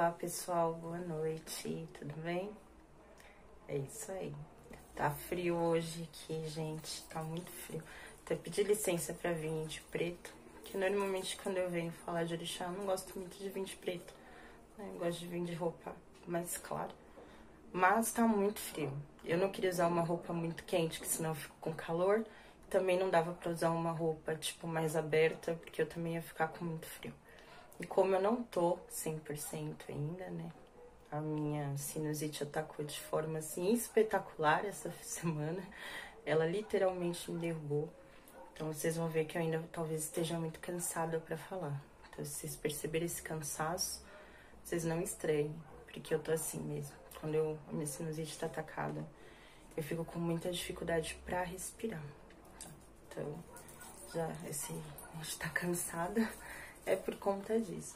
Olá pessoal, boa noite, tudo bem? É isso aí. Tá frio hoje aqui, gente, tá muito frio. Até pedi licença pra vir de preto, que normalmente quando eu venho falar de orixá, eu não gosto muito de vir de preto, né? Eu gosto de vir de roupa mais clara. Mas tá muito frio. Eu não queria usar uma roupa muito quente, que senão eu fico com calor. Também não dava pra usar uma roupa, tipo, mais aberta, porque eu também ia ficar com muito frio. E como eu não tô 100% ainda, né? A minha sinusite atacou de forma, assim, espetacular essa semana. Ela literalmente me derrubou. Então, vocês vão ver que eu ainda talvez esteja muito cansada pra falar. Então, se vocês perceberem esse cansaço, vocês não estranhem, porque eu tô assim mesmo. Quando a minha sinusite tá atacada, eu fico com muita dificuldade pra respirar. Então, já a gente tá cansada, é por conta disso.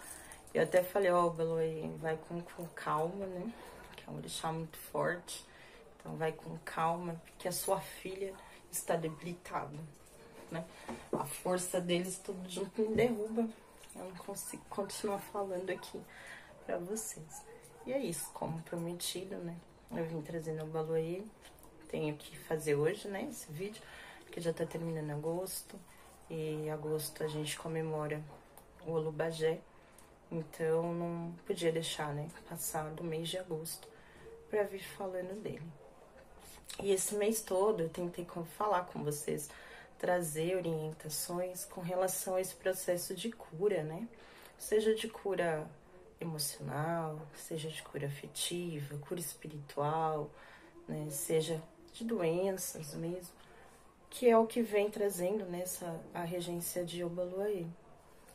Eu até falei, ó, Belo, vai com calma, né? Que é um orixá muito forte. Então vai com calma, porque a sua filha está debilitada, né? A força deles tudo junto me derruba. Eu não consigo continuar falando aqui pra vocês. E é isso, como prometido, né? Eu vim trazendo o Baloê. Tenho que fazer hoje, né, esse vídeo, porque já tá terminando agosto. E agosto a gente comemora o Olubajé. Então, não podia deixar, né, passar do mês de agosto pra vir falando dele. E esse mês todo eu tentei falar com vocês, trazer orientações com relação a esse processo de cura, né? Seja de cura emocional, seja de cura afetiva, cura espiritual, né? Seja de doenças mesmo, que é o que vem trazendo nessa a regência de Obaluayê,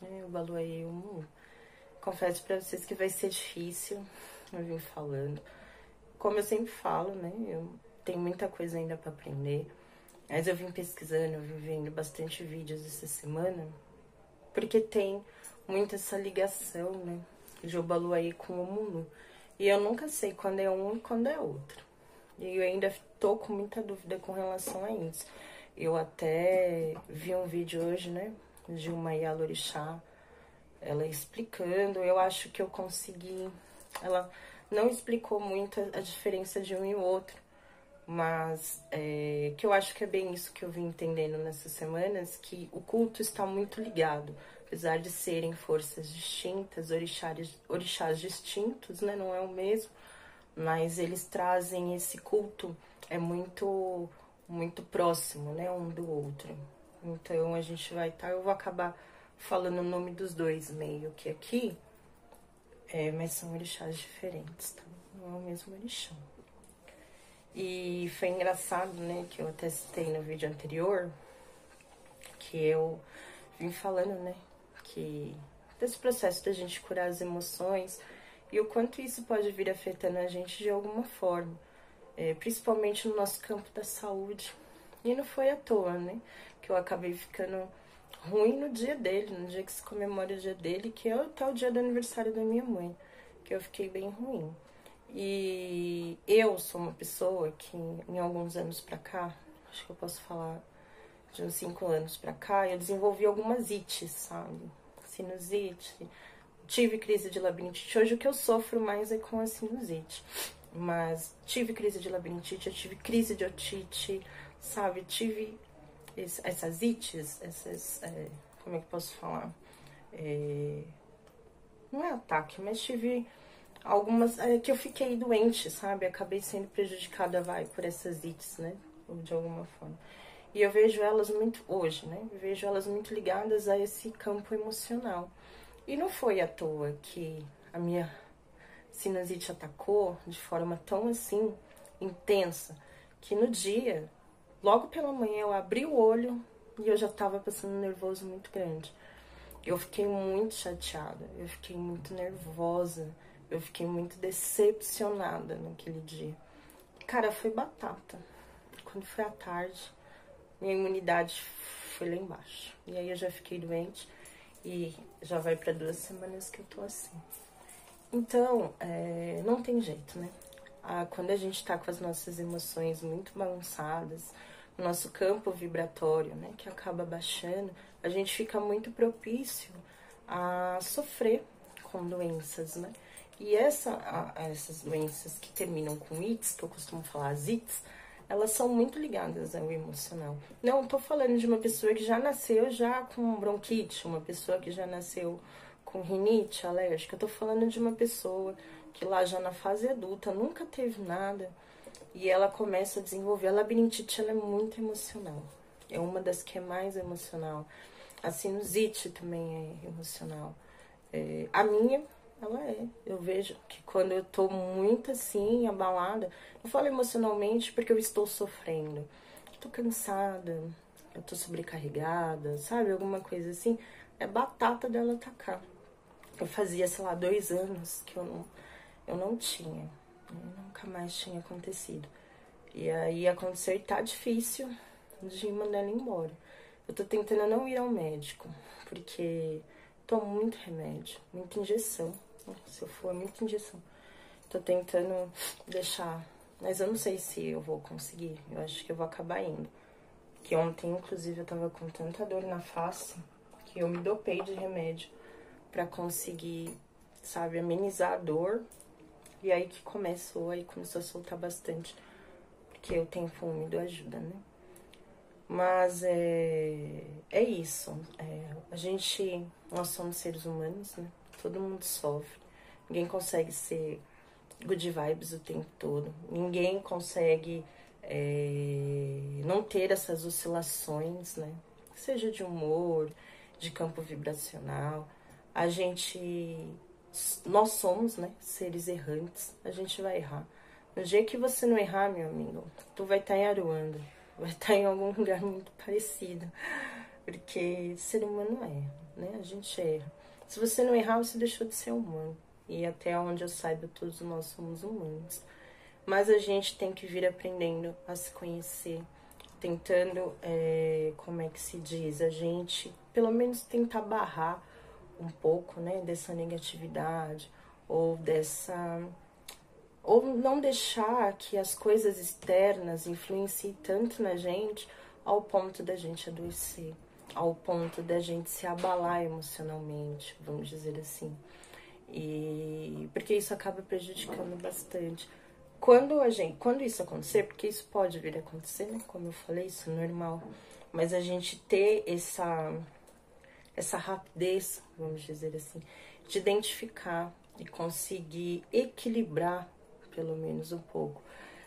né? Obaluayê e Omu. Confesso pra vocês que vai ser difícil, eu vim falando. Como eu sempre falo, né, eu tenho muita coisa ainda pra aprender. Mas eu vim pesquisando, eu vim vendo bastante vídeos essa semana, porque tem muito essa ligação, né, de Obaluayê com o Omulu. E eu nunca sei quando é um e quando é outro. E eu ainda tô com muita dúvida com relação a isso. Eu até vi um vídeo hoje, né, de uma Yalorixá, ela explicando, eu acho que eu consegui. Ela não explicou muito a diferença de um e o outro, mas que eu acho que é bem isso que eu vim entendendo nessas semanas, que o culto está muito ligado, apesar de serem forças distintas, orixás distintos, né, não é o mesmo, mas eles trazem esse culto, é muito próximo, né, um do outro. Então a gente vai estar, eu vou acabar falando o nome dos dois meio que aqui, mas são orixás diferentes, tá? Não é o mesmo orixá. E foi engraçado, né, que eu até citei no vídeo anterior, que eu vim falando, né, que desse processo da gente curar as emoções e o quanto isso pode vir afetando a gente de alguma forma, principalmente no nosso campo da saúde. E não foi à toa, né, que eu acabei ficando ruim no dia dele, no dia que se comemora o dia dele, que é até o dia do aniversário da minha mãe, que eu fiquei bem ruim. E eu sou uma pessoa que, em alguns anos pra cá, acho que eu posso falar de uns 5 anos pra cá, eu desenvolvi algumas ites, sabe? Sinusite, tive crise de labirintite. Hoje o que eu sofro mais é com a sinusite. Mas tive crise de labirintite, eu tive crise de otite, sabe? Tive essas ites, como é que eu posso falar? Não é ataque, mas tive algumas que eu fiquei doente, sabe? Acabei sendo prejudicada, por essas ites, né? De alguma forma. E eu vejo elas muito, hoje, né? Eu vejo elas muito ligadas a esse campo emocional. E não foi à toa que a minha sinusite atacou de forma tão assim, intensa, que no dia, logo pela manhã, eu abri o olho e eu já tava passando um nervoso muito grande. Eu fiquei muito chateada, eu fiquei muito nervosa, eu fiquei muito decepcionada naquele dia. Cara, foi batata. Quando foi à tarde, minha imunidade foi lá embaixo. E aí eu já fiquei doente e já vai pra 2 semanas que eu tô assim. Então, não tem jeito, né? Quando a gente tá com as nossas emoções muito bagunçadas, o nosso campo vibratório, né, que acaba baixando, a gente fica muito propício a sofrer com doenças, né? E essas doenças que terminam com ites, que eu costumo falar as ites, elas são muito ligadas ao emocional. Não tô falando de uma pessoa que já nasceu já com bronquite, uma pessoa que já nasceu com rinite alérgica. Eu tô falando de uma pessoa que lá já na fase adulta nunca teve nada e ela começa a desenvolver. A labirintite, ela é muito emocional. É uma das que é mais emocional. A sinusite também é emocional. A minha, ela é. Eu vejo que quando eu tô muito assim, abalada, eu falo emocionalmente porque eu estou sofrendo. Eu tô cansada, eu tô sobrecarregada, sabe? Alguma coisa assim. É batata dela atacar. Eu fazia, sei lá, 2 anos que eu não tinha. Nunca mais tinha acontecido. E aí acontecer tá difícil de mandar ela embora. Eu tô tentando não ir ao médico, porque tomo muito remédio, muita injeção. Se eu for, muita injeção. Tô tentando deixar, mas eu não sei se eu vou conseguir. Eu acho que eu vou acabar indo. Que ontem, inclusive, eu tava com tanta dor na face que eu me dopei de remédio pra conseguir, sabe, amenizar a dor. E aí que começou a soltar bastante. Porque o tempo úmido ajuda, né? Mas é isso. Nós somos seres humanos, né? Todo mundo sofre. Ninguém consegue ser good vibes o tempo todo. Ninguém consegue não ter essas oscilações, né? Seja de humor, de campo vibracional. Nós somos, né? Seres errantes. A gente vai errar. No dia que você não errar, meu amigo, tu vai estar em Aruanda. Vai estar em algum lugar muito parecido. Porque ser humano erra, né? A gente erra. Se você não errar, você deixou de ser humano. E até onde eu saiba, todos nós somos humanos. Mas a gente tem que vir aprendendo a se conhecer. Tentando, como é que se diz? A gente, pelo menos, tentar barrar um pouco, né? Dessa negatividade. Ou não deixar que as coisas externas influenciem tanto na gente ao ponto da gente adoecer, ao ponto da gente se abalar emocionalmente, vamos dizer assim. E porque isso acaba prejudicando bastante. Quando isso acontecer, porque isso pode vir a acontecer, né? Como eu falei, isso é normal. Mas a gente ter essa rapidez, vamos dizer assim, de identificar e conseguir equilibrar pelo menos um pouco,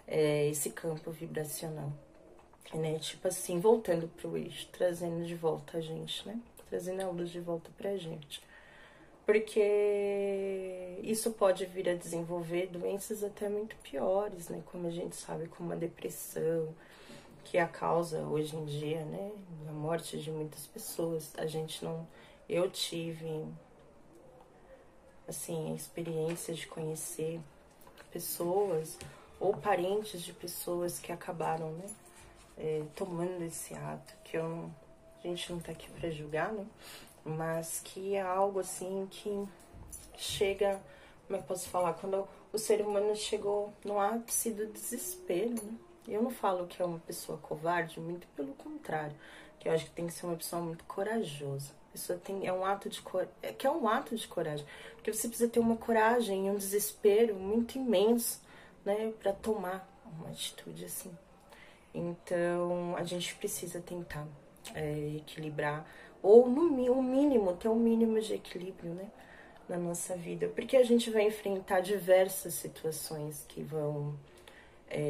esse campo vibracional, né? Tipo assim, voltando pro eixo, trazendo de volta a gente, né? Trazendo a luz de volta pra gente. Porque isso pode vir a desenvolver doenças até muito piores, né? Como a gente sabe, como a depressão, que é a causa hoje em dia, né? Da morte de muitas pessoas. Eu tive, assim, a experiência de conhecer pessoas ou parentes de pessoas que acabaram, né, tomando esse ato, a gente não tá aqui pra julgar, né, mas que é algo assim que chega, como é que eu posso falar, quando o ser humano chegou no ápice do desespero, né. Eu não falo que é uma pessoa covarde, muito pelo contrário, que eu acho que tem que ser uma pessoa muito corajosa. É um ato de coragem, porque você precisa ter uma coragem e um desespero muito imenso, né, para tomar uma atitude assim. Então, a gente precisa tentar equilibrar, ou no mínimo, ter um mínimo de equilíbrio, né, na nossa vida, porque a gente vai enfrentar diversas situações que vão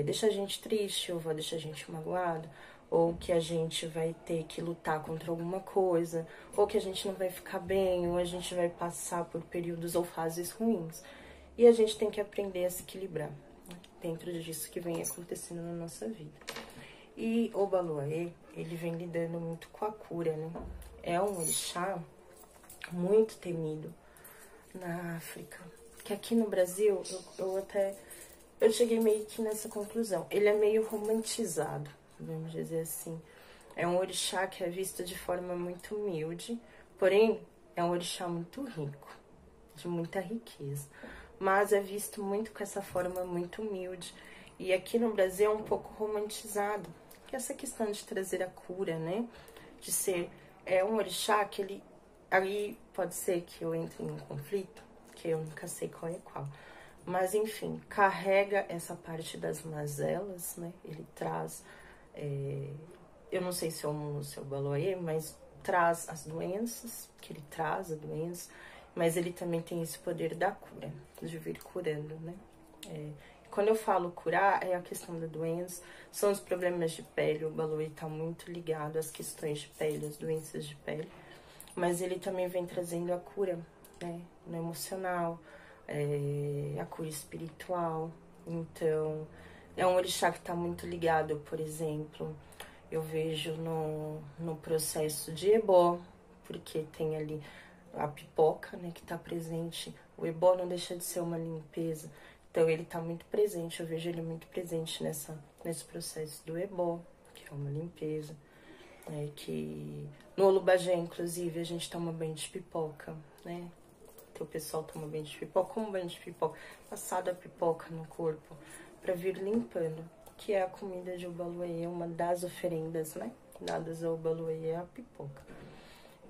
deixar a gente triste, ou vai deixar a gente magoado, ou que a gente vai ter que lutar contra alguma coisa, ou que a gente não vai ficar bem, ou a gente vai passar por períodos ou fases ruins. E a gente tem que aprender a se equilibrar, né, dentro disso que vem acontecendo na nossa vida. E o Obaloaê, ele vem lidando muito com a cura, né? É um orixá muito temido na África, que aqui no Brasil, eu cheguei meio que nessa conclusão. Ele é meio romantizado, vamos dizer assim. É um orixá que é visto de forma muito humilde, porém é um orixá muito rico, de muita riqueza. Mas é visto muito com essa forma muito humilde. E aqui no Brasil é um pouco romantizado, que é essa questão de trazer a cura, né? De ser um orixá que ele... Aí pode ser que eu entre em um conflito, porque eu nunca sei qual é qual. Mas, enfim, carrega essa parte das mazelas, né? Ele traz, eu não sei se é o seu Baloaê, mas traz as doenças, que ele traz a doença, mas ele também tem esse poder da cura, de vir curando, né? Quando eu falo curar, é a questão da doença, são os problemas de pele, o Baloaê tá muito ligado às questões de pele, às doenças de pele, mas ele também vem trazendo a cura, né? No emocional, a cura espiritual. Então, é um orixá que está muito ligado, por exemplo, eu vejo no processo de ebó, porque tem ali a pipoca, né, que está presente. O ebó não deixa de ser uma limpeza, então ele está muito presente, eu vejo ele muito presente nesse processo do ebó, que é uma limpeza. Que no Olubagé, inclusive, a gente toma banho de pipoca, né? Então, o pessoal toma banho de pipoca, como banho de pipoca, passada a pipoca no corpo, para vir limpando, que é a comida de Obaluayê, uma das oferendas, né? Dadas ao Obaluayê é a pipoca.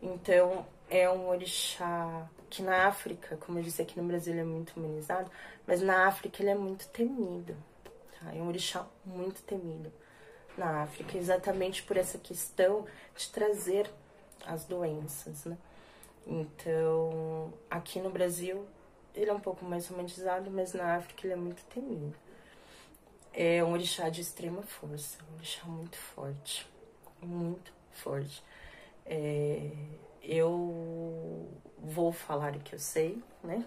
Então, é um orixá que na África, como eu disse, aqui no Brasil ele é muito humanizado, mas na África ele é muito temido, tá? É um orixá muito temido na África, exatamente por essa questão de trazer as doenças, né? Então, aqui no Brasil, ele é um pouco mais romantizado, mas na África ele é muito temido. É um orixá de extrema força, um orixá muito forte, muito forte. Eu vou falar o que eu sei, né,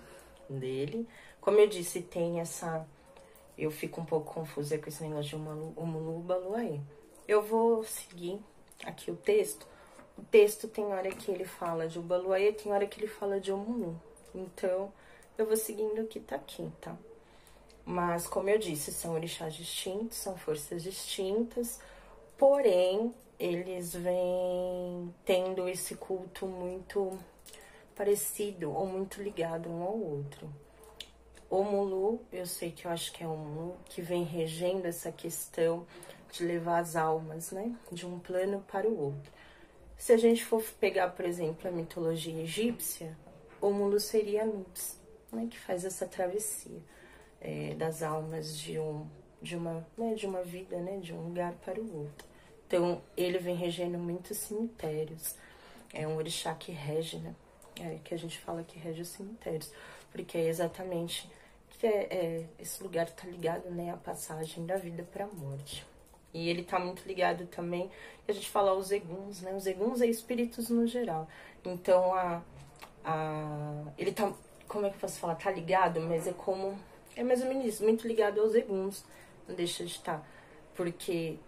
dele. Como eu disse, tem essa... Eu fico um pouco confusa com esse negócio de Omulu Baluaê. Eu vou seguir aqui o texto. O texto tem hora que ele fala de Ubaluaê, tem hora que ele fala de Omulu. Então, eu vou seguindo o que tá aqui, tá? Mas, como eu disse, são orixás distintos, são forças distintas. Porém, eles vêm tendo esse culto muito parecido ou muito ligado um ao outro. Omulu, eu sei que eu acho que é Omulu, que vem regendo essa questão de levar as almas, né, de um plano para o outro. Se a gente for pegar, por exemplo, a mitologia egípcia, Omulu seria Anubis, né, que faz essa travessia das almas de uma vida, né, de um lugar para o outro. Então, ele vem regendo muitos cemitérios. É um orixá que rege, né, que a gente fala que rege os cemitérios, porque é exatamente que esse lugar está ligado, né, à passagem da vida para a morte. E ele está muito ligado também, a gente fala os eguns, né? Os eguns é espíritos no geral. Então, ele tá, como é que eu posso falar? Tá ligado, mas é mais ou menos isso, muito ligado aos eguns, não deixa de estar. Porque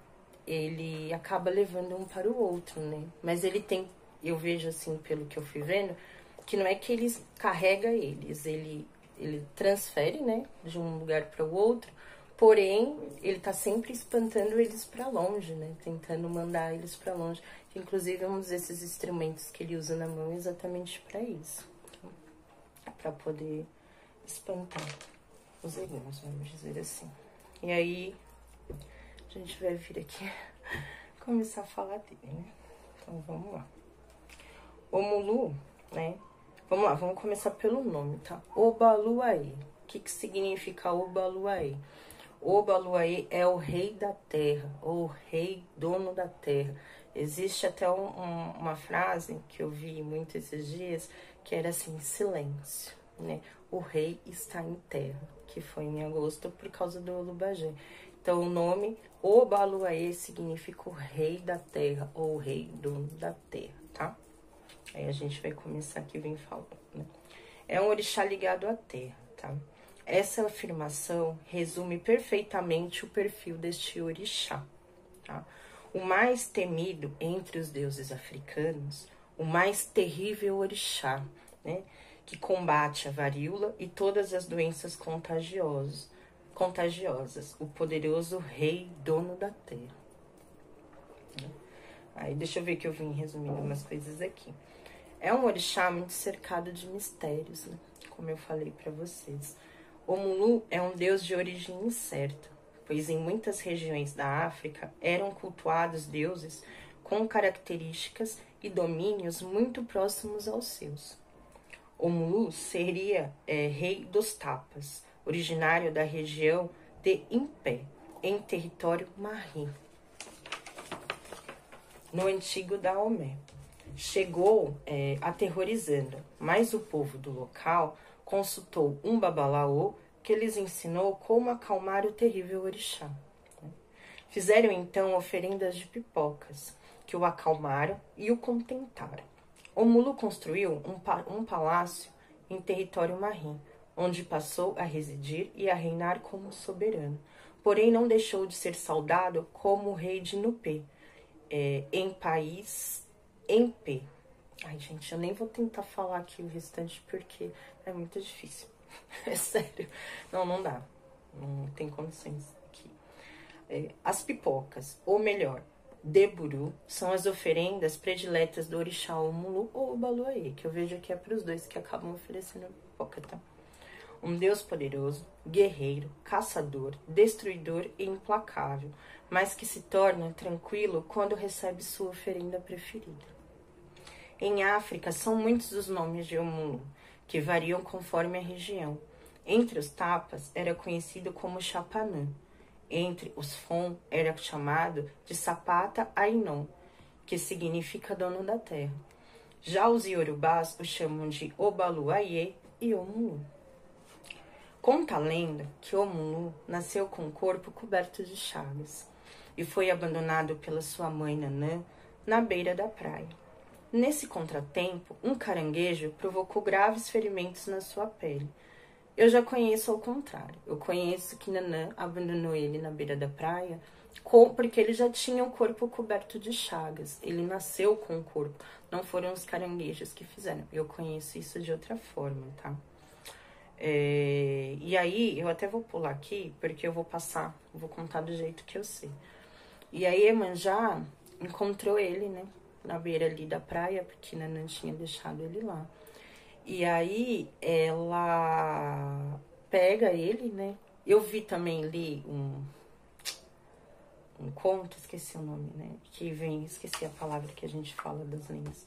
ele acaba levando um para o outro, né? Mas ele tem, eu vejo assim, pelo que eu fui vendo, que não é que ele carrega eles, ele transfere, né, de um lugar para o outro, porém, ele tá sempre espantando eles para longe, né, tentando mandar eles para longe. Inclusive, um desses instrumentos que ele usa na mão é exatamente para isso, para poder espantar os eguns, vamos dizer assim. E aí, a gente vai vir aqui começar a falar dele, né? Então, vamos lá. Omulu, né? Vamos lá, vamos começar pelo nome, tá? Obaluaê. O que significa Obaluaê? Obaluaê é o rei da terra, ou rei dono da terra. Existe até uma frase que eu vi muito esses dias, que era assim, silêncio, né? O rei está em terra, que foi em agosto por causa do Olubagé. Então, o nome Obaluaê significa o rei da terra, ou o rei dono da terra, tá? Aí a gente vai começar aqui bem falando, né? É um orixá ligado à terra, tá? Essa afirmação resume perfeitamente o perfil deste orixá, tá? O mais temido entre os deuses africanos, o mais terrível orixá, né? Que combate a varíola e todas as doenças contagiosas, o poderoso rei dono da terra. Aí deixa eu ver que eu vim resumindo umas coisas aqui. É um orixá muito cercado de mistérios, né? Como eu falei para vocês. Omulu é um deus de origem incerta, pois em muitas regiões da África eram cultuados deuses com características e domínios muito próximos aos seus. Omulu seria rei dos Tapas, originário da região de Impé, em território marri, no antigo Daomé. Chegou aterrorizando, mas o povo do local consultou um babalaô que lhes ensinou como acalmar o terrível orixá. Fizeram então oferendas de pipocas, que o acalmaram e o contentaram. Omulu construiu um palácio em território marri, onde passou a residir e a reinar como soberano. Porém, não deixou de ser saudado como o rei de Nupê, em país Empê. Ai, gente, eu nem vou tentar falar aqui o restante porque é muito difícil. É sério. Não dá. Não tem condições aqui. As pipocas, ou melhor, deburu, são as oferendas prediletas do orixá Omulu ou Obaluayê, que eu vejo que é para os dois que acabam oferecendo pipoca, tá? Um deus poderoso, guerreiro, caçador, destruidor e implacável, mas que se torna tranquilo quando recebe sua oferenda preferida. Em África, são muitos os nomes de Omulu, que variam conforme a região. Entre os Tapas, era conhecido como Chapanã. Entre os Fon, era chamado de Sapata Ainon, que significa dono da terra. Já os Iorubás o chamam de Obaluayê e Omulu. Conta a lenda que Omulu nasceu com o corpo coberto de chagas e foi abandonado pela sua mãe Nanã na beira da praia. Nesse contratempo, um caranguejo provocou graves ferimentos na sua pele. Eu já conheço ao contrário. Eu conheço que Nanã abandonou ele na beira da praia porque ele já tinha o corpo coberto de chagas. Ele nasceu com o corpo. Não foram os caranguejos que fizeram. Eu conheço isso de outra forma, tá? E aí, eu até vou pular aqui, porque eu vou contar do jeito que eu sei. E aí, Iemanjá encontrou ele, né, na beira ali da praia, porque Nanã tinha deixado ele lá. E aí, ela pega ele, né, eu vi também ali um conto, esqueci o nome, né, esqueci a palavra que a gente fala das lendas,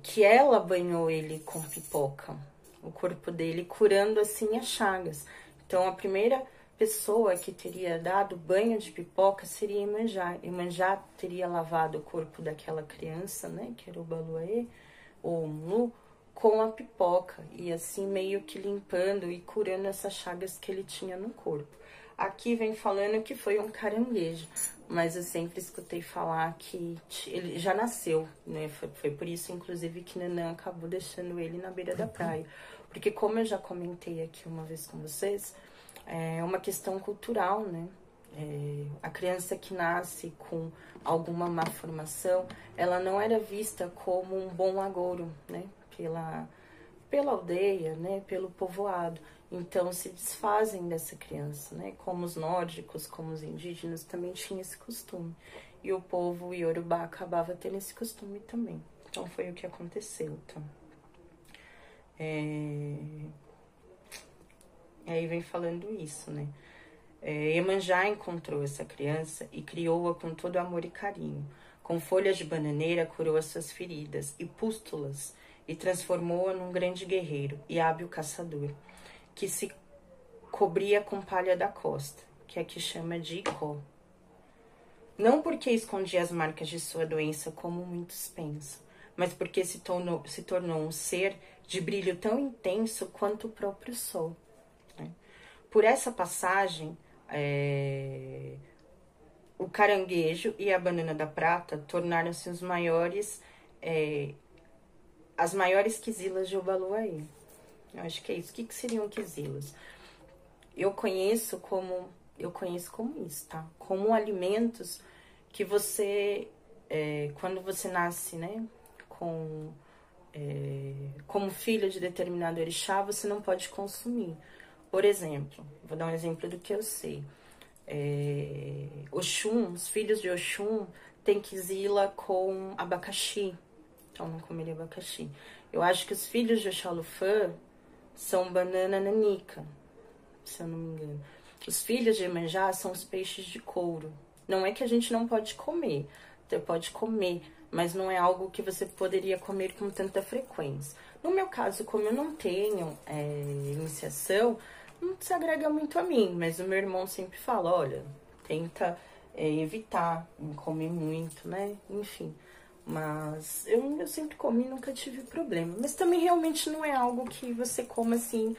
que ela banhou ele com pipoca, o corpo dele, curando assim as chagas. Então, a primeira pessoa que teria dado banho de pipoca seria Iemanjá. Iemanjá teria lavado o corpo daquela criança, né, que era o Baluaê, ou Omulu, com a pipoca, e assim meio que limpando e curando essas chagas que ele tinha no corpo. Aqui vem falando que foi um caranguejo, mas eu sempre escutei falar que ele já nasceu, né? Foi por isso, inclusive, que Nanã acabou deixando ele na beira da praia. Porque, como eu já comentei aqui uma vez com vocês, é uma questão cultural, né? A criança que nasce com alguma má formação, ela não era vista como um bom agouro, né? Pela aldeia, né? Pelo povoado. Então, se desfazem dessa criança, né? Como os nórdicos, como os indígenas, também tinham esse costume. E o povo iorubá acabava tendo esse costume também. Então, foi o que aconteceu, tá? Aí vem falando isso, né? Iemanjá encontrou essa criança e criou-a com todo amor e carinho. Com folhas de bananeira, curou as suas feridas e pústulas e transformou-a num grande guerreiro e hábil caçador, que se cobria com palha da costa, que aqui chama de icó. Não porque escondia as marcas de sua doença, como muitos pensam, mas porque se tornou um ser de brilho tão intenso quanto o próprio sol. Né? Por essa passagem, o caranguejo e a banana da prata tornaram-se as maiores quizilas de Obaluayê. Eu acho que é isso. O que seriam quizilas? Eu conheço como isso, tá? Como alimentos que você, quando você nasce, né, como filho de determinado orixá, você não pode consumir. Por exemplo, vou dar um exemplo do que eu sei. Oxum, os filhos de Oxum têm quizila com abacaxi. Então, não comeria abacaxi. Eu acho que os filhos de Oxalufã são banana nanica, se eu não me engano. Os filhos de Iemanjá são os peixes de couro. Não é que a gente não pode comer. Você pode comer, mas não é algo que você poderia comer com tanta frequência. No meu caso, como eu não tenho iniciação, não se agrega muito a mim, mas o meu irmão sempre fala, olha, tenta evitar comer muito, né? Enfim, mas eu sempre comi e nunca tive problema. Mas também realmente não é algo que você coma assim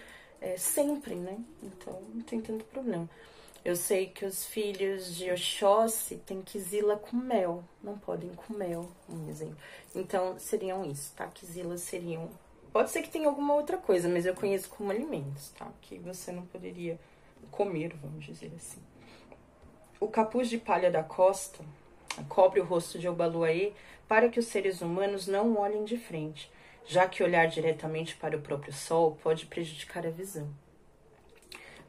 sempre, né? Então não tem tanto problema. Eu sei que os filhos de Oxóssi têm quizila com mel, não podem com mel, um exemplo. Então seriam isso, tá? Quizilas seriam... Pode ser que tenha alguma outra coisa, mas eu conheço como alimentos, tá? Que você não poderia comer, vamos dizer assim. O capuz de palha da costa cobre o rosto de Obaluayê para que os seres humanos não olhem de frente, já que olhar diretamente para o próprio sol pode prejudicar a visão.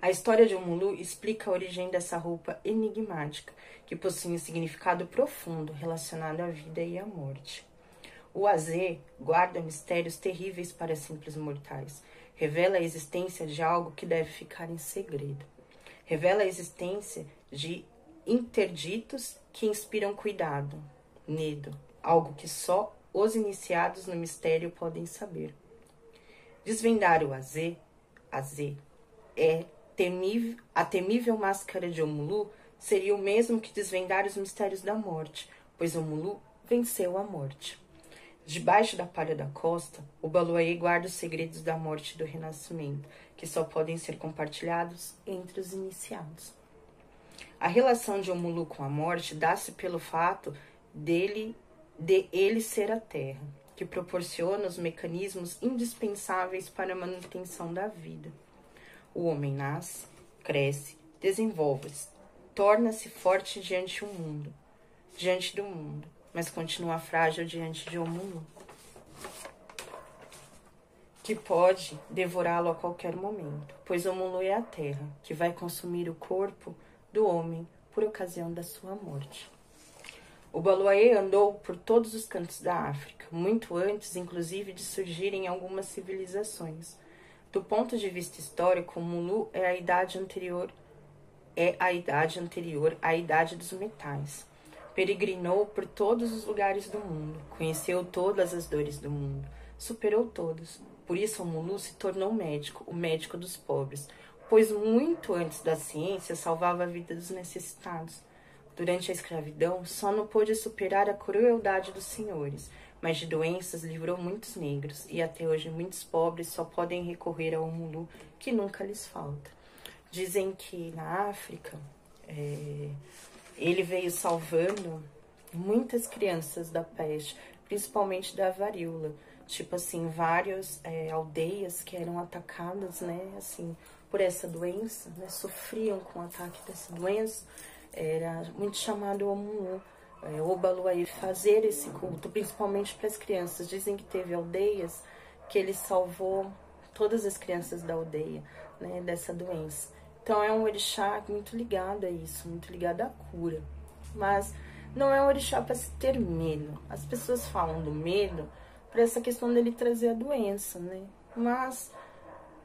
A história de Omulu explica a origem dessa roupa enigmática, que possui um significado profundo relacionado à vida e à morte. O Azê guarda mistérios terríveis para simples mortais. Revela a existência de algo que deve ficar em segredo. Revela a existência de interditos que inspiram cuidado, medo, algo que só os iniciados no mistério podem saber. Desvendar o Azê é a temível máscara de Omulu seria o mesmo que desvendar os mistérios da morte, pois Omulu venceu a morte. Debaixo da palha da costa, o Baluayê guarda os segredos da morte e do renascimento, que só podem ser compartilhados entre os iniciados. A relação de Omulu com a morte dá-se pelo fato de ele ser a terra, que proporciona os mecanismos indispensáveis para a manutenção da vida. O homem nasce, cresce, desenvolve-se, torna-se forte diante do mundo, mas continua frágil diante de Omulu, que pode devorá-lo a qualquer momento, pois Omulu é a terra, que vai consumir o corpo do homem por ocasião da sua morte. O Baluayê andou por todos os cantos da África, muito antes, inclusive, de surgirem algumas civilizações. Do ponto de vista histórico, Omulu é a idade anterior à idade dos metais. Peregrinou por todos os lugares do mundo, conheceu todas as dores do mundo, superou todos. Por isso, Omulu se tornou médico, o médico dos pobres, pois muito antes da ciência salvava a vida dos necessitados. Durante a escravidão, só não pôde superar a crueldade dos senhores, mas de doenças livrou muitos negros, e até hoje muitos pobres só podem recorrer ao Omulu, que nunca lhes falta. Dizem que na África, ele veio salvando muitas crianças da peste, principalmente da varíola. Tipo assim, várias aldeias que eram atacadas, né, assim, por essa doença, né, sofriam com o ataque dessa doença. Era muito chamado Omulu, Obaluayê, fazer esse culto, principalmente para as crianças. Dizem que teve aldeias que ele salvou todas as crianças da aldeia, né, dessa doença. Então é um orixá muito ligado a isso, muito ligado à cura. Mas não é um orixá para se ter medo. As pessoas falam do medo por essa questão dele trazer a doença, né? Mas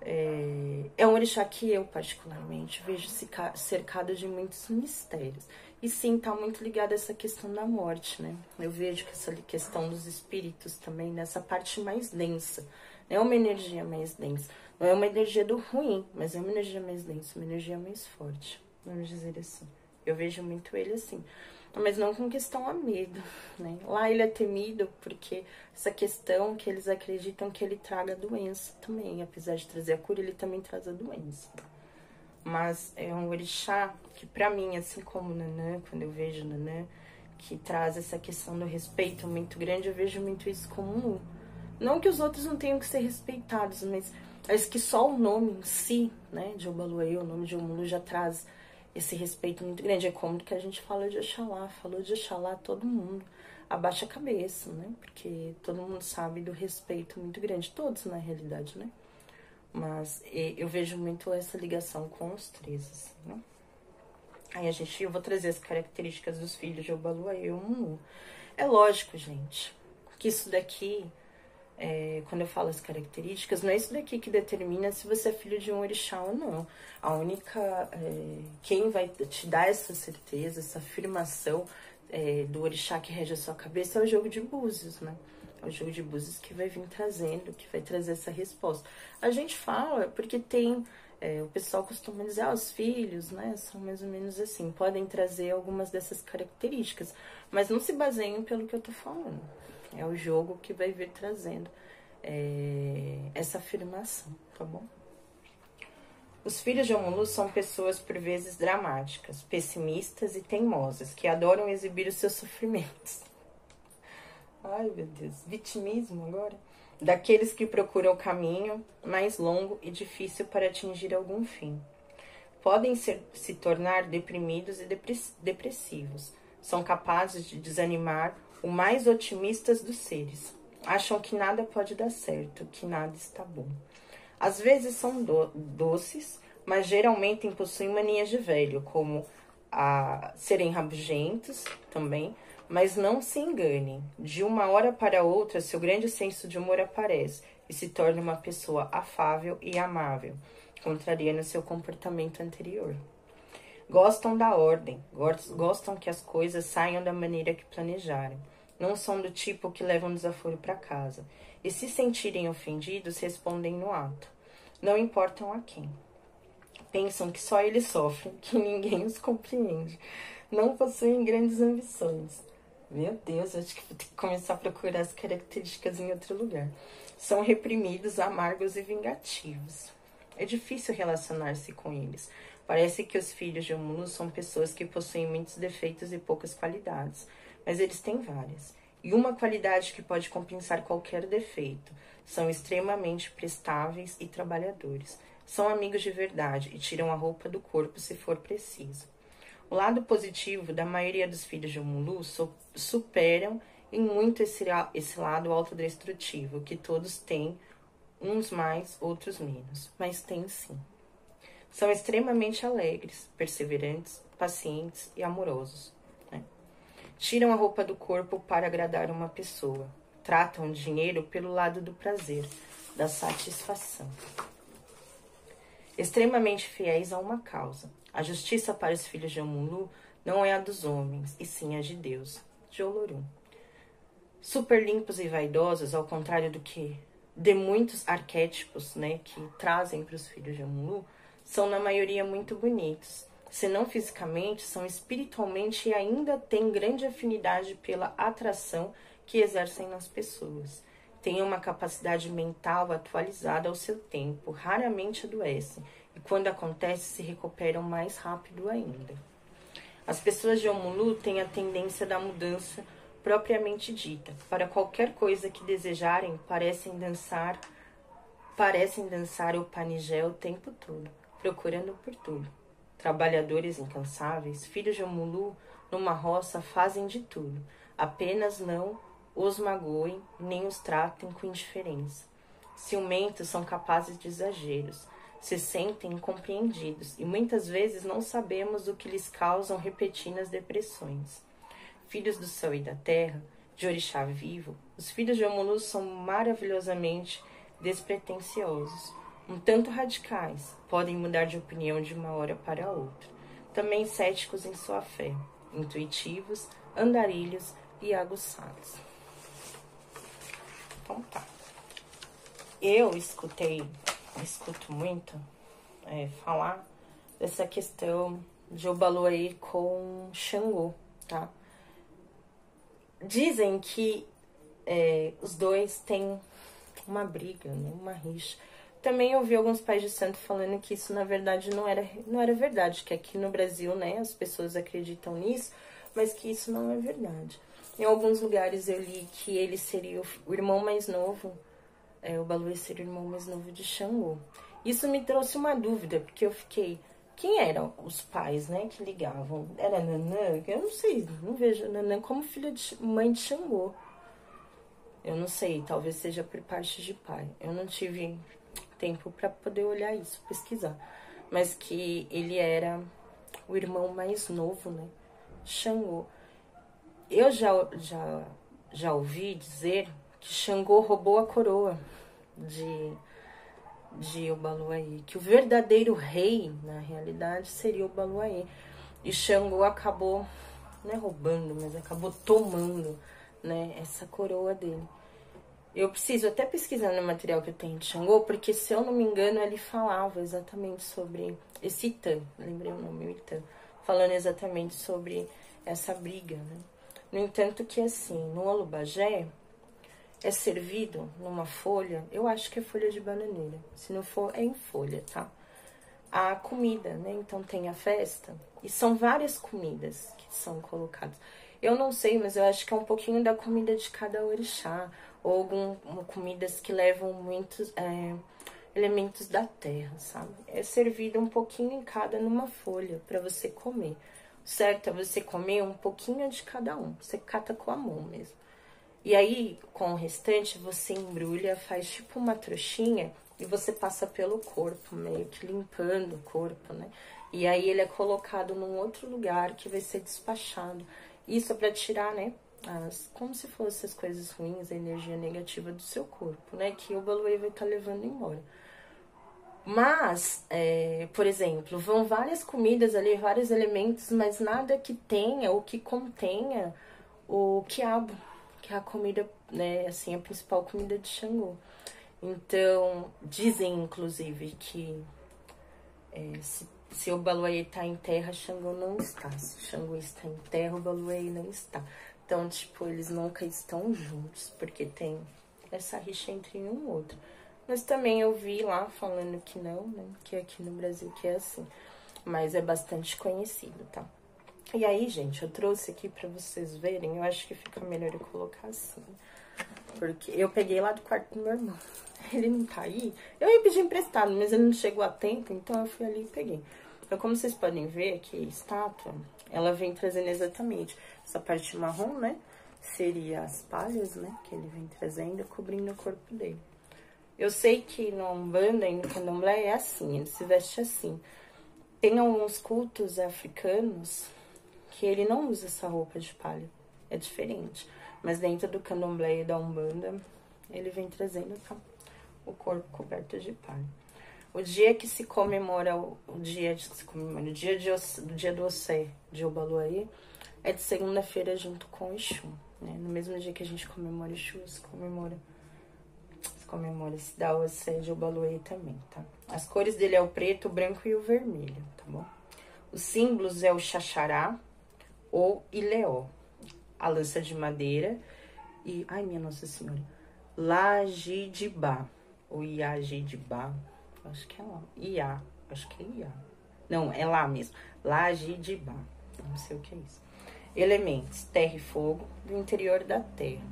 é um orixá que eu, particularmente, vejo cercado de muitos mistérios. E sim, tá muito ligado a essa questão da morte, né? Eu vejo que essa questão dos espíritos também, nessa parte mais densa. É uma energia mais densa. Não é uma energia do ruim, mas é uma energia mais densa, uma energia mais forte, vamos dizer assim. Eu vejo muito ele assim. Mas não com questão a medo, né? Lá ele é temido porque essa questão que eles acreditam que ele traga doença também. Apesar de trazer a cura, ele também traz a doença. Mas é um orixá que, pra mim, assim como Nanã, quando eu vejo Nanã, que traz essa questão do respeito muito grande, eu vejo muito isso como um. Não que os outros não tenham que ser respeitados, mas acho que só o nome em si, né, de Obaluayê, o nome de Omulu já traz esse respeito muito grande. É como que a gente fala de Oxalá, falou de Oxalá, todo mundo abaixa a cabeça, né, porque todo mundo sabe do respeito muito grande, todos na realidade, né, mas eu vejo muito essa ligação com os três, assim, né. Aí eu vou trazer as características dos filhos de Obaluayê e Omulu. É lógico, gente, que isso daqui... quando eu falo as características, não é isso daqui que determina se você é filho de um orixá ou não. A única... quem vai te dar essa certeza, essa afirmação do orixá que rege a sua cabeça é o jogo de búzios, né? É o jogo de búzios que vai vir trazendo, que vai trazer essa resposta. A gente fala porque tem... o pessoal costuma dizer, os filhos, né, são mais ou menos assim, podem trazer algumas dessas características, mas não se baseiem pelo que eu tô falando. É o jogo que vai vir trazendo essa afirmação, tá bom? Os filhos de Omulu são pessoas por vezes dramáticas, pessimistas e teimosas, que adoram exibir os seus sofrimentos. Ai, meu Deus, vitimismo agora? Daqueles que procuram o caminho mais longo e difícil para atingir algum fim. Podem se tornar deprimidos e depressivos. São capazes de desanimar o mais otimistas dos seres. Acham que nada pode dar certo, que nada está bom. Às vezes são doces, mas geralmente possuem manias de velho, como serem rabugentos também. Mas não se enganem, de uma hora para outra seu grande senso de humor aparece e se torna uma pessoa afável e amável, contrariando seu comportamento anterior. Gostam da ordem, gostam que as coisas saiam da maneira que planejaram. Não são do tipo que levam desaforo para casa. E se sentirem ofendidos, respondem no ato. Não importam a quem. Pensam que só eles sofrem, que ninguém os compreende. Não possuem grandes ambições. Meu Deus, acho que vou ter que começar a procurar as características em outro lugar. São reprimidos, amargos e vingativos. É difícil relacionar-se com eles. Parece que os filhos de Omulu são pessoas que possuem muitos defeitos e poucas qualidades. Mas eles têm várias. E uma qualidade que pode compensar qualquer defeito. São extremamente prestáveis e trabalhadores. São amigos de verdade e tiram a roupa do corpo se for preciso. O lado positivo da maioria dos filhos de Omulu superam em muito esse lado autodestrutivo, que todos têm, uns mais, outros menos, mas têm sim. São extremamente alegres, perseverantes, pacientes e amorosos. Né? Tiram a roupa do corpo para agradar uma pessoa. Tratam o dinheiro pelo lado do prazer, da satisfação. Extremamente fiéis a uma causa. A justiça para os filhos de Omulu não é a dos homens, e sim a de Deus, de Olorum. Super limpos e vaidosos, ao contrário do que de muitos arquétipos, né, que trazem para os filhos de Omulu, são na maioria muito bonitos. Se não fisicamente, são espiritualmente e ainda têm grande afinidade pela atração que exercem nas pessoas. Têm uma capacidade mental atualizada ao seu tempo, raramente adoecem, e quando acontece se recuperam mais rápido ainda. As pessoas de Omulu têm a tendência da mudança propriamente dita. Para qualquer coisa que desejarem, parecem dançar o panigé o tempo todo, procurando por tudo. Trabalhadores incansáveis, filhos de Omulu, numa roça, fazem de tudo, apenas não os magoem, nem os tratem com indiferença. Ciumentos, são capazes de exageros, se sentem incompreendidos e muitas vezes não sabemos o que lhes causam repetidas depressões. Filhos do céu e da terra, de orixá vivo, os filhos de Omulu são maravilhosamente despretensiosos, um tanto radicais, podem mudar de opinião de uma hora para outra. Também céticos em sua fé, intuitivos, andarilhos e aguçados. Então tá. Eu escuto muito falar dessa questão de Obaluayê com Xangô, tá? Dizem que os dois têm uma briga, né? Uma rixa. Também ouvi alguns pais de santo falando que isso, na verdade, não era verdade, que aqui no Brasil, né, as pessoas acreditam nisso, mas que isso não é verdade. Em alguns lugares eu li que ele seria o irmão mais novo, o Baluê seria o irmão mais novo de Xangô. Isso me trouxe uma dúvida, porque eu fiquei... Quem eram os pais, né, que ligavam? Era Nanã? Eu não sei, não vejo Nanã como filha de mãe de Xangô. Eu não sei, talvez seja por parte de pai. Eu não tive tempo para poder olhar isso, pesquisar. Mas que ele era o irmão mais novo, né? Xangô. Eu já ouvi dizer que Xangô roubou a coroa de Obaluayê, que o verdadeiro rei, na realidade, seria Obaluayê. E Xangô acabou, não é roubando, mas acabou tomando, né, essa coroa dele. Eu preciso até pesquisar no material que eu tenho de Xangô, porque se eu não me engano, ele falava exatamente sobre esse Itã, lembrei o nome, o Itã, falando exatamente sobre essa briga, né? No entanto que, assim, no Olubagé, é servido numa folha, eu acho que é folha de bananeira, se não for, é em folha, tá? A comida, né? Então tem a festa, e são várias comidas que são colocadas. Eu não sei, mas eu acho que é um pouquinho da comida de cada orixá, ou algumas comidas que levam muitos elementos da terra, sabe? É servido um pouquinho em cada numa folha para você comer. O certo é você comer um pouquinho de cada um, você cata com a mão mesmo. E aí, com o restante, você embrulha, faz tipo uma trouxinha e você passa pelo corpo, meio que limpando o corpo, né? E aí ele é colocado num outro lugar que vai ser despachado. Isso é pra tirar, né? Como se fossem as coisas ruins, a energia negativa do seu corpo, né? Que o Baluê vai estar levando embora. Mas, por exemplo, vão várias comidas ali, vários elementos, mas nada que tenha ou que contenha o quiabo, que é a comida, né, assim, a principal comida de Xangô. Então, dizem, inclusive, que se o Baluê tá em terra, Xangô não está. Se Xangô está em terra, o Baluê não está. Então, tipo, eles nunca estão juntos, porque tem essa rixa entre um e outro. Mas também eu vi lá falando que não, né, que aqui no Brasil que é assim. Mas é bastante conhecido, tá? E aí, gente, eu trouxe aqui pra vocês verem, eu acho que fica melhor eu colocar assim. Porque eu peguei lá do quarto do meu irmão. Ele não tá aí. Eu ia pedir emprestado, mas ele não chegou a tempo, então eu fui ali e peguei. Então, como vocês podem ver aqui, a estátua, ela vem trazendo exatamente essa parte marrom, né? Seria as palhas, né? Que ele vem trazendo, cobrindo o corpo dele. Eu sei que no Umbanda e no Candomblé é assim, ele se veste assim. Tem alguns cultos africanos que ele não usa essa roupa de palha. É diferente. Mas dentro do Candomblé e da Umbanda, ele vem trazendo, tá? O corpo coberto de palha. O dia que se comemora, o dia do Ossé, de Obaluayê, é de segunda-feira junto com o Exu, né? No mesmo dia que a gente comemora o Exu, se comemora esse da Ossé de Obaluayê também, tá? As cores dele é o preto, o branco e o vermelho, tá bom? Os símbolos é o xaxará ou ileó, a lança de madeira e, ai minha Nossa Senhora, Lajidibá, ou Iajidibá, acho que é lá, Iá, acho que é Iá, não, é lá mesmo, Lajidibá, não sei o que é isso. Elementos, terra e fogo, do interior da terra.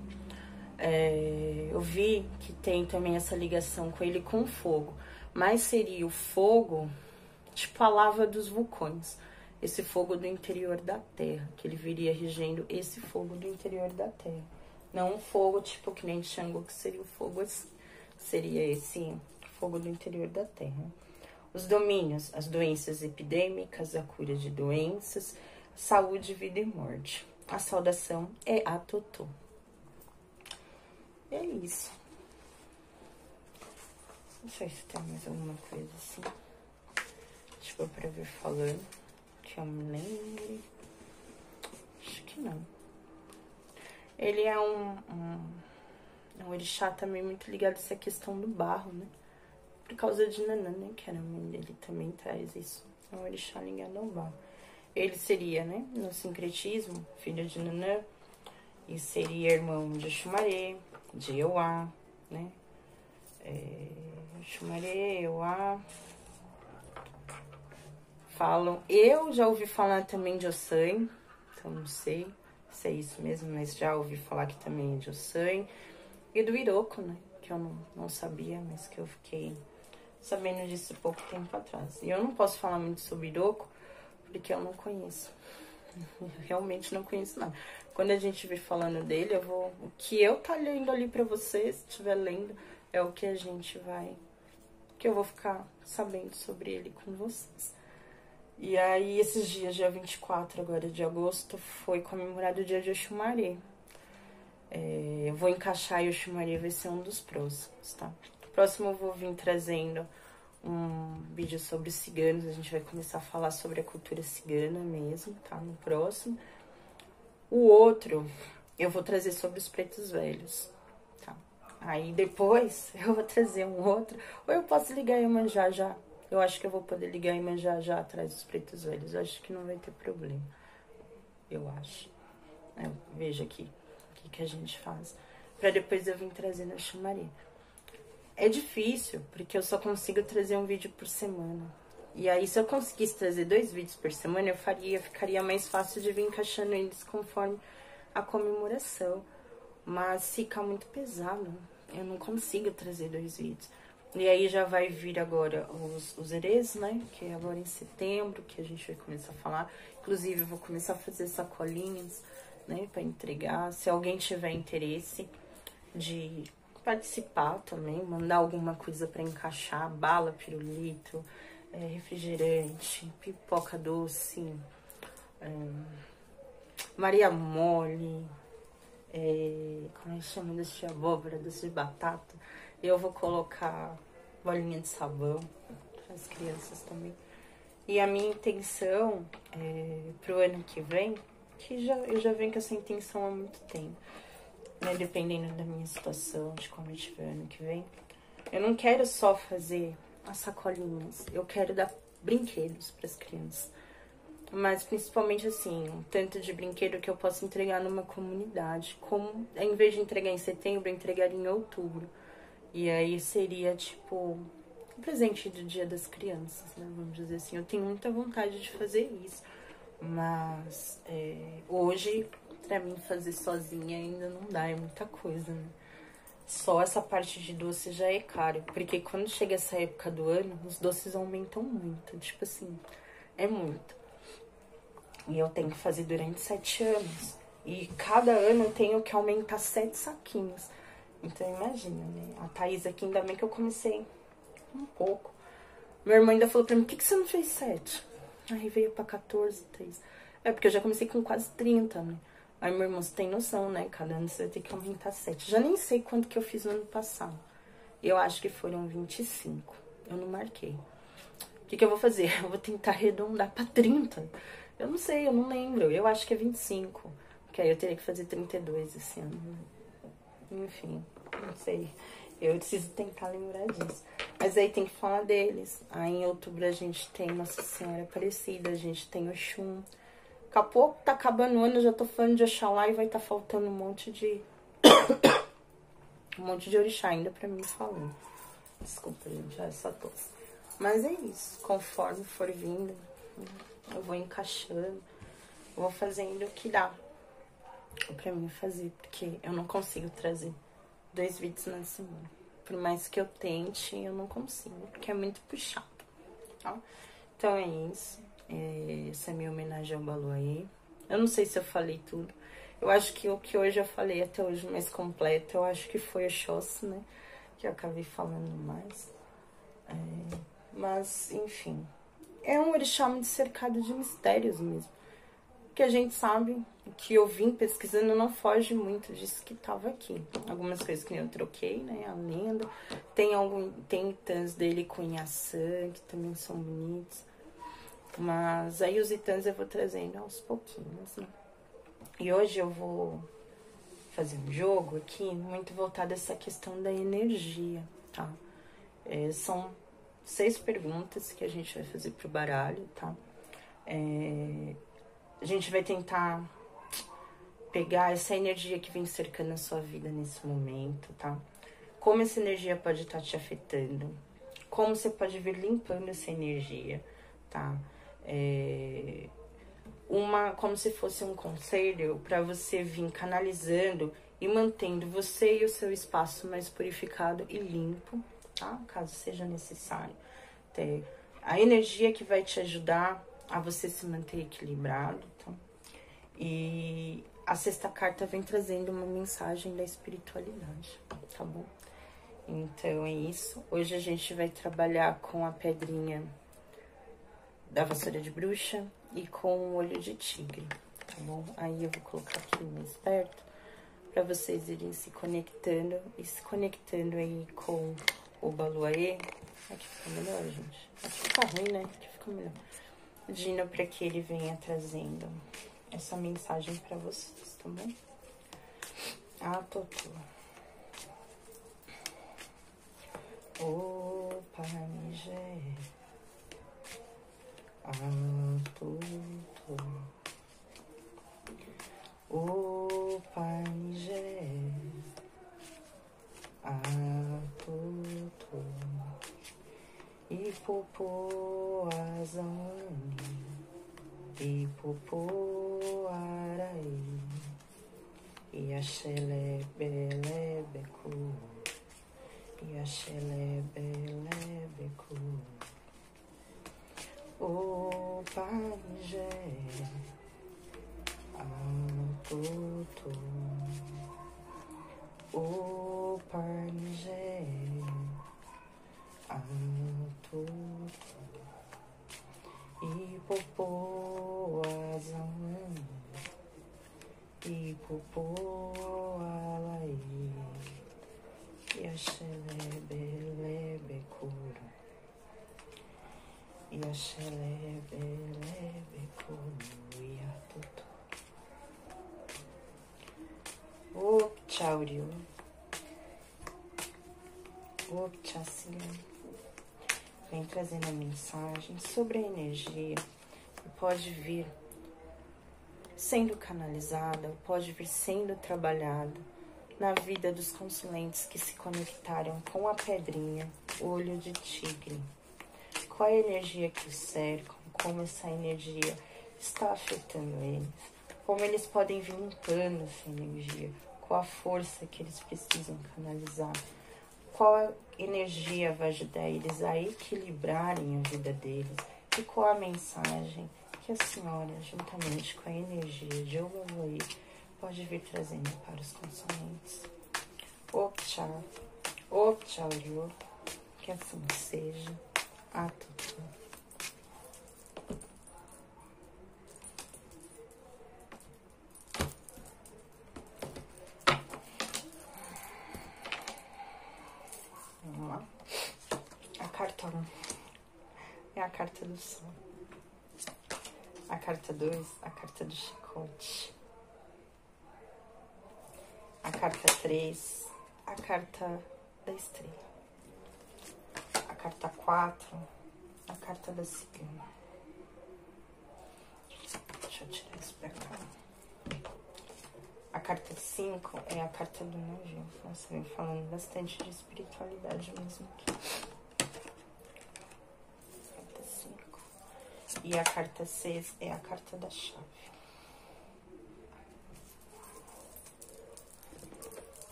Eu vi que tem também essa ligação com ele com o fogo, mas seria o fogo, tipo a lava dos vulcões, esse fogo do interior da terra, que ele viria regendo esse fogo do interior da terra. Não um fogo tipo que nem de Xangô, que seria o fogo assim, seria esse fogo do interior da terra. Os domínios, as doenças epidêmicas, a cura de doenças, saúde, vida e morte. A saudação é a Totô. E é isso. Não sei se tem mais alguma coisa assim. Tipo, pra ver falando. Que eu me lembre. Acho que não. Ele é um orixá também muito ligado a essa questão do barro, né? Por causa de Nanã, né? Que era a mãe dele, também traz isso. É um orixá ligado ao barro. Ele seria, né? No sincretismo, filho de Nanã. E seria irmão de Xumaré, de Euá, né? Xumaré, Euá. Falam. Eu já ouvi falar também de Ossan, então não sei se é isso mesmo, mas já ouvi falar que também é de Ossan. E do Iroko, né? Que eu não sabia, mas que eu fiquei sabendo disso pouco tempo atrás. E eu não posso falar muito sobre Iroko, porque eu não conheço. Eu realmente não conheço nada. Quando a gente vir falando dele, o que eu tá lendo ali pra vocês, se estiver lendo, é o que a gente vai... que eu vou ficar sabendo sobre ele com vocês. E aí, esses dias, dia 24 agora de agosto, foi comemorado o dia de Oxumaré. Eu vou encaixar e o Oxumaré vai ser um dos próximos, tá? Próximo eu vou vir trazendo um vídeo sobre ciganos, a gente vai começar a falar sobre a cultura cigana mesmo, tá? No próximo. O outro, eu vou trazer sobre os pretos velhos, tá? Aí depois eu vou trazer um outro. Ou eu posso ligar e Iemanjá já. Eu acho que eu vou poder ligar e Iemanjá já atrás dos pretos velhos. Eu acho que não vai ter problema. Eu acho. Veja aqui o que a gente faz. Pra depois eu vir trazendo a chamaria. É difícil, porque eu só consigo trazer um vídeo por semana. E aí, se eu conseguisse trazer 2 vídeos por semana, ficaria mais fácil de vir encaixando eles conforme a comemoração. Mas fica muito pesado. Eu não consigo trazer 2 vídeos. E aí já vai vir agora os herês, né? Que é agora em setembro, que a gente vai começar a falar. Inclusive, eu vou começar a fazer sacolinhas, né? Pra entregar. Se alguém tiver interesse de participar também, mandar alguma coisa pra encaixar, bala, pirulito, refrigerante, pipoca doce, Maria Mole, como é que chama? Doce de abóbora, doce de batata. Eu vou colocar bolinha de sabão para as crianças também. E a minha intenção pro ano que vem, eu já venho com essa intenção há muito tempo, né? Dependendo da minha situação, de como eu estiver ano que vem. Eu não quero só fazer as sacolinhas, eu quero dar brinquedos para as crianças. Mas principalmente assim, um tanto de brinquedo que eu possa entregar numa comunidade. Como, em vez de entregar em setembro, eu entregaria em outubro. E aí seria tipo um presente do Dia das Crianças, né? Vamos dizer assim. Eu tenho muita vontade de fazer isso. Mas hoje, pra mim, fazer sozinha ainda não dá, é muita coisa, né? Só essa parte de doce já é caro. Porque quando chega essa época do ano, os doces aumentam muito. Tipo assim, é muito. E eu tenho que fazer durante 7 anos. E cada ano eu tenho que aumentar 7 saquinhos. Então imagina, né? A Thaís aqui, ainda bem que eu comecei um pouco. Meu irmão ainda falou pra mim, por que você não fez 7? Aí veio pra 14, 3. É porque eu já comecei com quase 30, né? Aí meu irmão, você tem noção, né? Cada ano você vai ter que aumentar 7. Já nem sei quanto que eu fiz no ano passado. Eu acho que foram 25. Eu não marquei. O que eu vou fazer? Eu vou tentar arredondar pra 30. Eu não sei, eu não lembro. Eu acho que é 25. Porque aí eu teria que fazer 32 esse ano. Enfim, não sei. Eu preciso tentar lembrar disso. Mas aí tem que falar deles. Aí em outubro a gente tem Nossa Senhora Aparecida, a gente tem Oxum. Daqui a pouco tá acabando o ano, eu já tô falando de Oxalá e vai tá faltando um monte de... um monte de orixá ainda pra mim falando. Desculpa, gente, já é só tosse. Mas é isso. Conforme for vindo, eu vou encaixando, vou fazendo o que dá pra mim fazer, porque eu não consigo trazer 2 vídeos na semana. Por mais que eu tente, eu não consigo, porque é muito puxado, tá? Então é isso. Essa é a minha homenagem ao Baluayê. Eu não sei se eu falei tudo. Eu acho que o que hoje eu falei até hoje mais completo, eu acho que foi o Oxóssi, né? Que eu acabei falando mais. Mas, enfim. É um orixá muito cercado de mistérios mesmo. Que a gente sabe, que eu vim pesquisando, não foge muito disso que tava aqui. Algumas coisas que eu troquei, né? A lenda. Tem itãs dele com Inhaçã, que também são bonitos. Mas aí os itãs eu vou trazendo aos pouquinhos, né? E hoje eu vou fazer um jogo aqui muito voltado a essa questão da energia, tá? São 6 perguntas que a gente vai fazer pro baralho, tá? A gente vai tentar pegar essa energia que vem cercando a sua vida nesse momento, tá? Como essa energia pode estar te afetando. Como você pode vir limpando essa energia, tá? Como se fosse um conselho para você vir canalizando e mantendo você e o seu espaço mais purificado e limpo, tá? Caso seja necessário. A energia que vai te ajudar a você se manter equilibrado, tá? E a 6ª carta vem trazendo uma mensagem da espiritualidade, tá bom? Então é isso. Hoje a gente vai trabalhar com a pedrinha da vassoura de bruxa e com o olho de tigre, tá bom? Aí eu vou colocar aqui mais perto pra vocês irem se conectando e se conectando aí com o Baluayê. Aqui fica melhor, gente. Aqui fica ruim, né? Aqui fica melhor. Pedindo pra que ele venha trazendo essa mensagem pra vocês, tá bom? Ah, Totô. Opanigé, Atutu, Opanigé, Atutu, Ipopo Azamani, Ipopo Arai, Yaxelebelebeku, Yaxelebelebeku, Opanigé, Atutu, Opanigé, Atutu, Ipopo Azamani, Ipopo Alai, Yaxelebelebekuru, Yaxelebelebekuru, Iatutu. Opchauriu, Opchacian, vem trazendo a mensagem sobre a energia que pode vir sendo canalizada, pode vir sendo trabalhada na vida dos consulentes que se conectaram com a pedrinha olho de tigre. Qual é a energia que os cercam, como essa energia está afetando eles, como eles podem vir limpando essa energia, qual a força que eles precisam canalizar, qual a energia vai ajudar eles a equilibrarem a vida deles e qual a mensagem que a senhora, juntamente com a energia de Ovaloi, pode vir trazendo para os conscientes. Opchá, Opchauriu, que assim seja. Atutu. Vamos lá. A carta 1 é a carta do sol. A carta 2, a carta do chicote. A carta 3, a carta da estrela. A carta 4, a carta da cigana. Deixa eu tirar isso pra cá. A carta 5 é a carta do navio. Nossa, vem falando bastante de espiritualidade mesmo aqui. Carta 5. E a carta 6 é a carta da chave.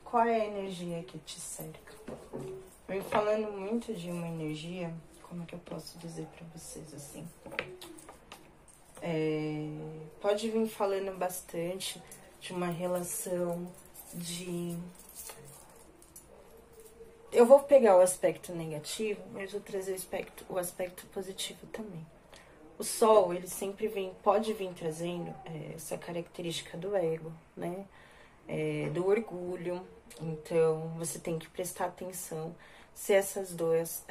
Qual é a energia que te cerca? Vem falando muito de uma energia, como é que eu posso dizer pra vocês assim? Pode vir falando bastante de uma relação de... Eu vou pegar o aspecto negativo, mas vou trazer o aspecto positivo também. O sol, ele sempre pode vir trazendo essa característica do ego, né? Do orgulho. Então, você tem que prestar atenção se essas duas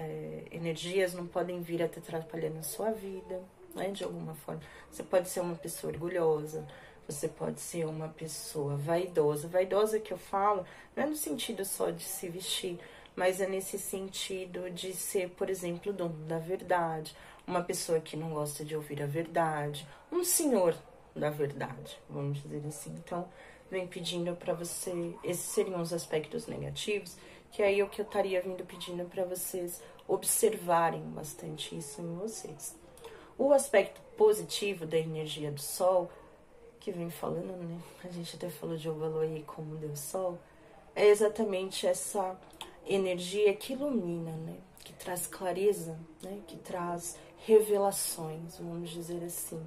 energias não podem vir até atrapalhando a sua vida, né? De alguma forma. Você pode ser uma pessoa orgulhosa, você pode ser uma pessoa vaidosa. Vaidosa que eu falo não é no sentido só de se vestir, mas é nesse sentido de ser, por exemplo, dono da verdade, uma pessoa que não gosta de ouvir a verdade, um senhor da verdade, vamos dizer assim. Então, vem pedindo para você, esses seriam os aspectos negativos, que aí é o que eu estaria vindo pedindo para vocês observarem bastante isso em vocês. O aspecto positivo da energia do sol, que vem falando, né? A gente até falou de Ovaloi como Deus Sol, é exatamente essa energia que ilumina, né? Que traz clareza, né? Que traz revelações, vamos dizer assim.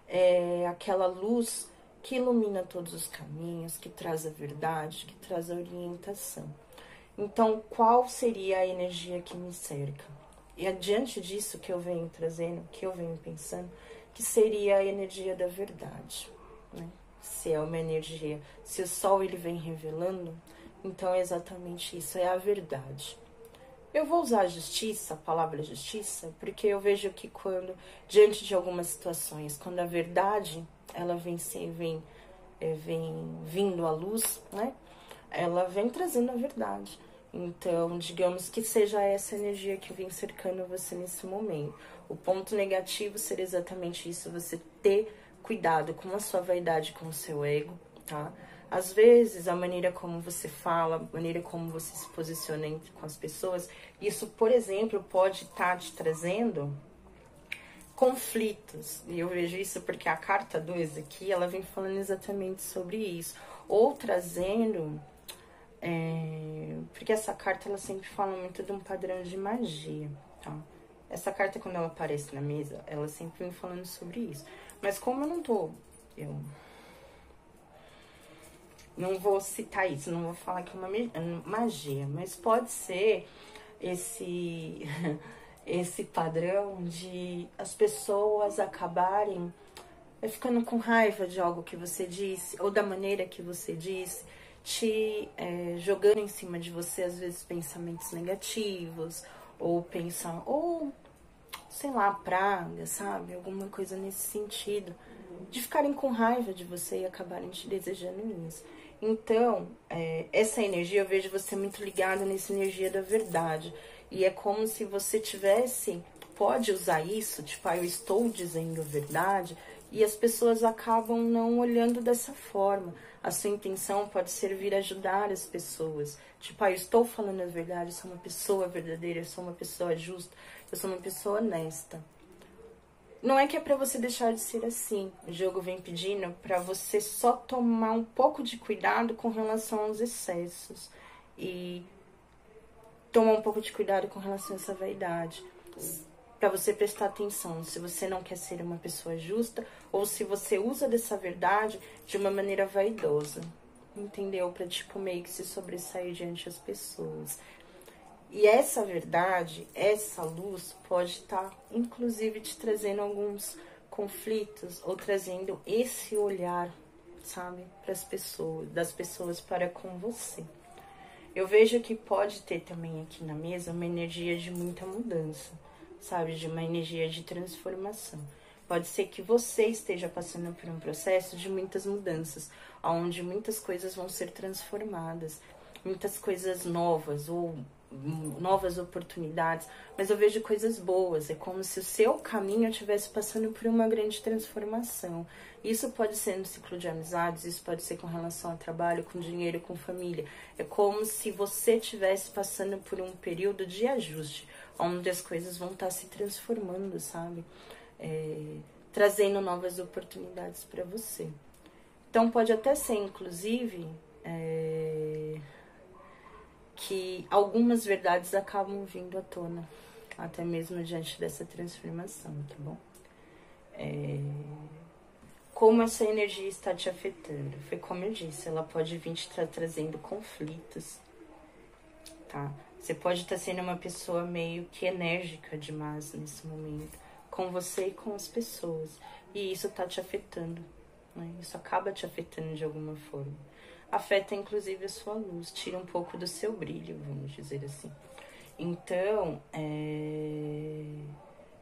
É aquela luz que ilumina todos os caminhos, que traz a verdade, que traz a orientação. Então, qual seria a energia que me cerca? E adiante disso que eu venho trazendo, que eu venho pensando, que seria a energia da verdade, né? se é uma energia, se o sol ele vem revelando, então é exatamente isso, é a verdade. Eu vou usar a justiça, a palavra justiça, porque eu vejo que quando, diante de algumas situações, quando a verdade, ela vem vindo à luz, né? Ela vem trazendo a verdade. Então, digamos que seja essa energia que vem cercando você nesse momento. O ponto negativo seria exatamente isso, você ter cuidado com a sua vaidade, com o seu ego, tá? Às vezes, a maneira como você fala, a maneira como você se posiciona com as pessoas, isso, por exemplo, pode estar te trazendo conflitos. E eu vejo isso porque a carta 2 aqui, ela vem falando exatamente sobre isso. Ou trazendo... porque essa carta, ela sempre fala muito de um padrão de magia, tá? Essa carta, quando ela aparece na mesa, ela sempre vem falando sobre isso. Mas como eu não tô... Eu não vou citar isso, não vou falar que é uma magia, mas pode ser esse esse padrão de as pessoas acabarem ficando com raiva de algo que você disse, ou da maneira que você disse, te jogando em cima de você, às vezes, pensamentos negativos, ou sei lá, praga, sabe? Alguma coisa nesse sentido. De ficarem com raiva de você e acabarem te desejando isso. Então, essa energia, eu vejo você muito ligada nessa energia da verdade. E é como se você pode usar isso, tipo, eu estou dizendo a verdade, e as pessoas acabam não olhando dessa forma. A sua intenção pode servir a ajudar as pessoas. Tipo, eu estou falando a verdade, eu sou uma pessoa verdadeira, eu sou uma pessoa justa, eu sou uma pessoa honesta. Não é que é pra você deixar de ser assim. O jogo vem pedindo pra você só tomar um pouco de cuidado com relação aos excessos. E tomar um pouco de cuidado com relação a essa vaidade. Pra você prestar atenção se você não quer ser uma pessoa justa ou se você usa dessa verdade de uma maneira vaidosa. Entendeu? Pra, tipo, meio que se sobressair diante das pessoas. E essa verdade, essa luz pode estar, inclusive, te trazendo alguns conflitos ou trazendo esse olhar, sabe, para as pessoas, das pessoas para com você. Eu vejo que pode ter também aqui na mesa uma energia de muita mudança, sabe, de uma energia de transformação. Pode ser que você esteja passando por um processo de muitas mudanças, onde muitas coisas vão ser transformadas, muitas coisas novas ou novas oportunidades, mas eu vejo coisas boas, é como se o seu caminho estivesse passando por uma grande transformação. Isso pode ser no ciclo de amizades, isso pode ser com relação ao trabalho, com dinheiro, com família. É como se você estivesse passando por um período de ajuste, onde as coisas vão estar se transformando, sabe? Trazendo novas oportunidades para você. Então pode até ser, inclusive, que algumas verdades acabam vindo à tona, até mesmo diante dessa transformação, tá bom? Como essa energia está te afetando? Foi como eu disse, ela pode vir te trazendo conflitos, tá? Você pode estar sendo uma pessoa meio que enérgica demais nesse momento, com você e com as pessoas, e isso tá te afetando, né? Isso acaba te afetando de alguma forma. Afeta, inclusive, a sua luz, tira um pouco do seu brilho, vamos dizer assim. Então,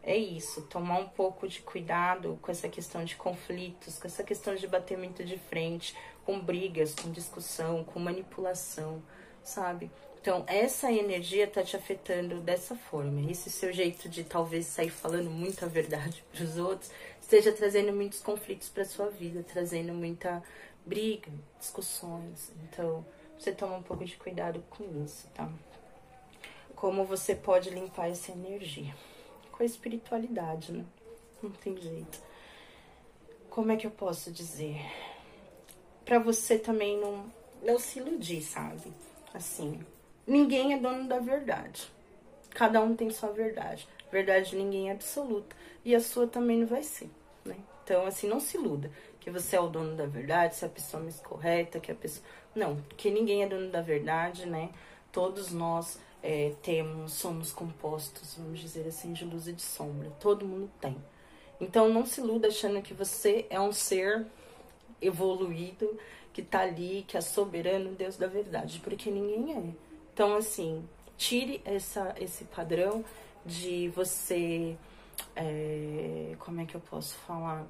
é isso, tomar um pouco de cuidado com essa questão de conflitos, com essa questão de batimento de frente, com brigas, com discussão, com manipulação, sabe? Então, essa energia tá te afetando dessa forma. Esse seu jeito de talvez sair falando muita verdade pros outros, esteja trazendo muitos conflitos pra sua vida, trazendo muita briga, discussões. Então, você toma um pouco de cuidado com isso, tá? Como você pode limpar essa energia? Com a espiritualidade, né? Não tem jeito. Como é que eu posso dizer? Pra você também não se iludir, sabe? Assim, ninguém é dono da verdade. Cada um tem sua verdade. A verdade de ninguém é absoluta. E a sua também não vai ser, né? Então, assim, não se iluda que você é o dono da verdade, se é a pessoa mais correta, que a pessoa... Não, que ninguém é dono da verdade, né? Todos nós somos compostos, vamos dizer assim, de luz e de sombra. Todo mundo tem. Então, não se iluda achando que você é um ser evoluído, que tá ali, que é soberano Deus da verdade, porque ninguém é. Então, assim, tire esse padrão de você, como é que eu posso falar?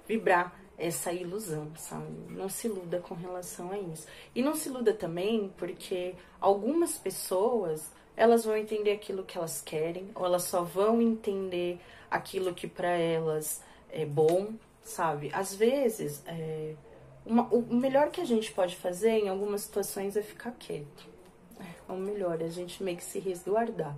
Vibrar essa ilusão, sabe? Não se iluda com relação a isso. E não se iluda também porque algumas pessoas, elas vão entender aquilo que elas querem, ou elas só vão entender aquilo que para elas é bom, sabe? Às vezes, o melhor que a gente pode fazer em algumas situações é ficar quieto. É o melhor, a gente meio que se resguardar.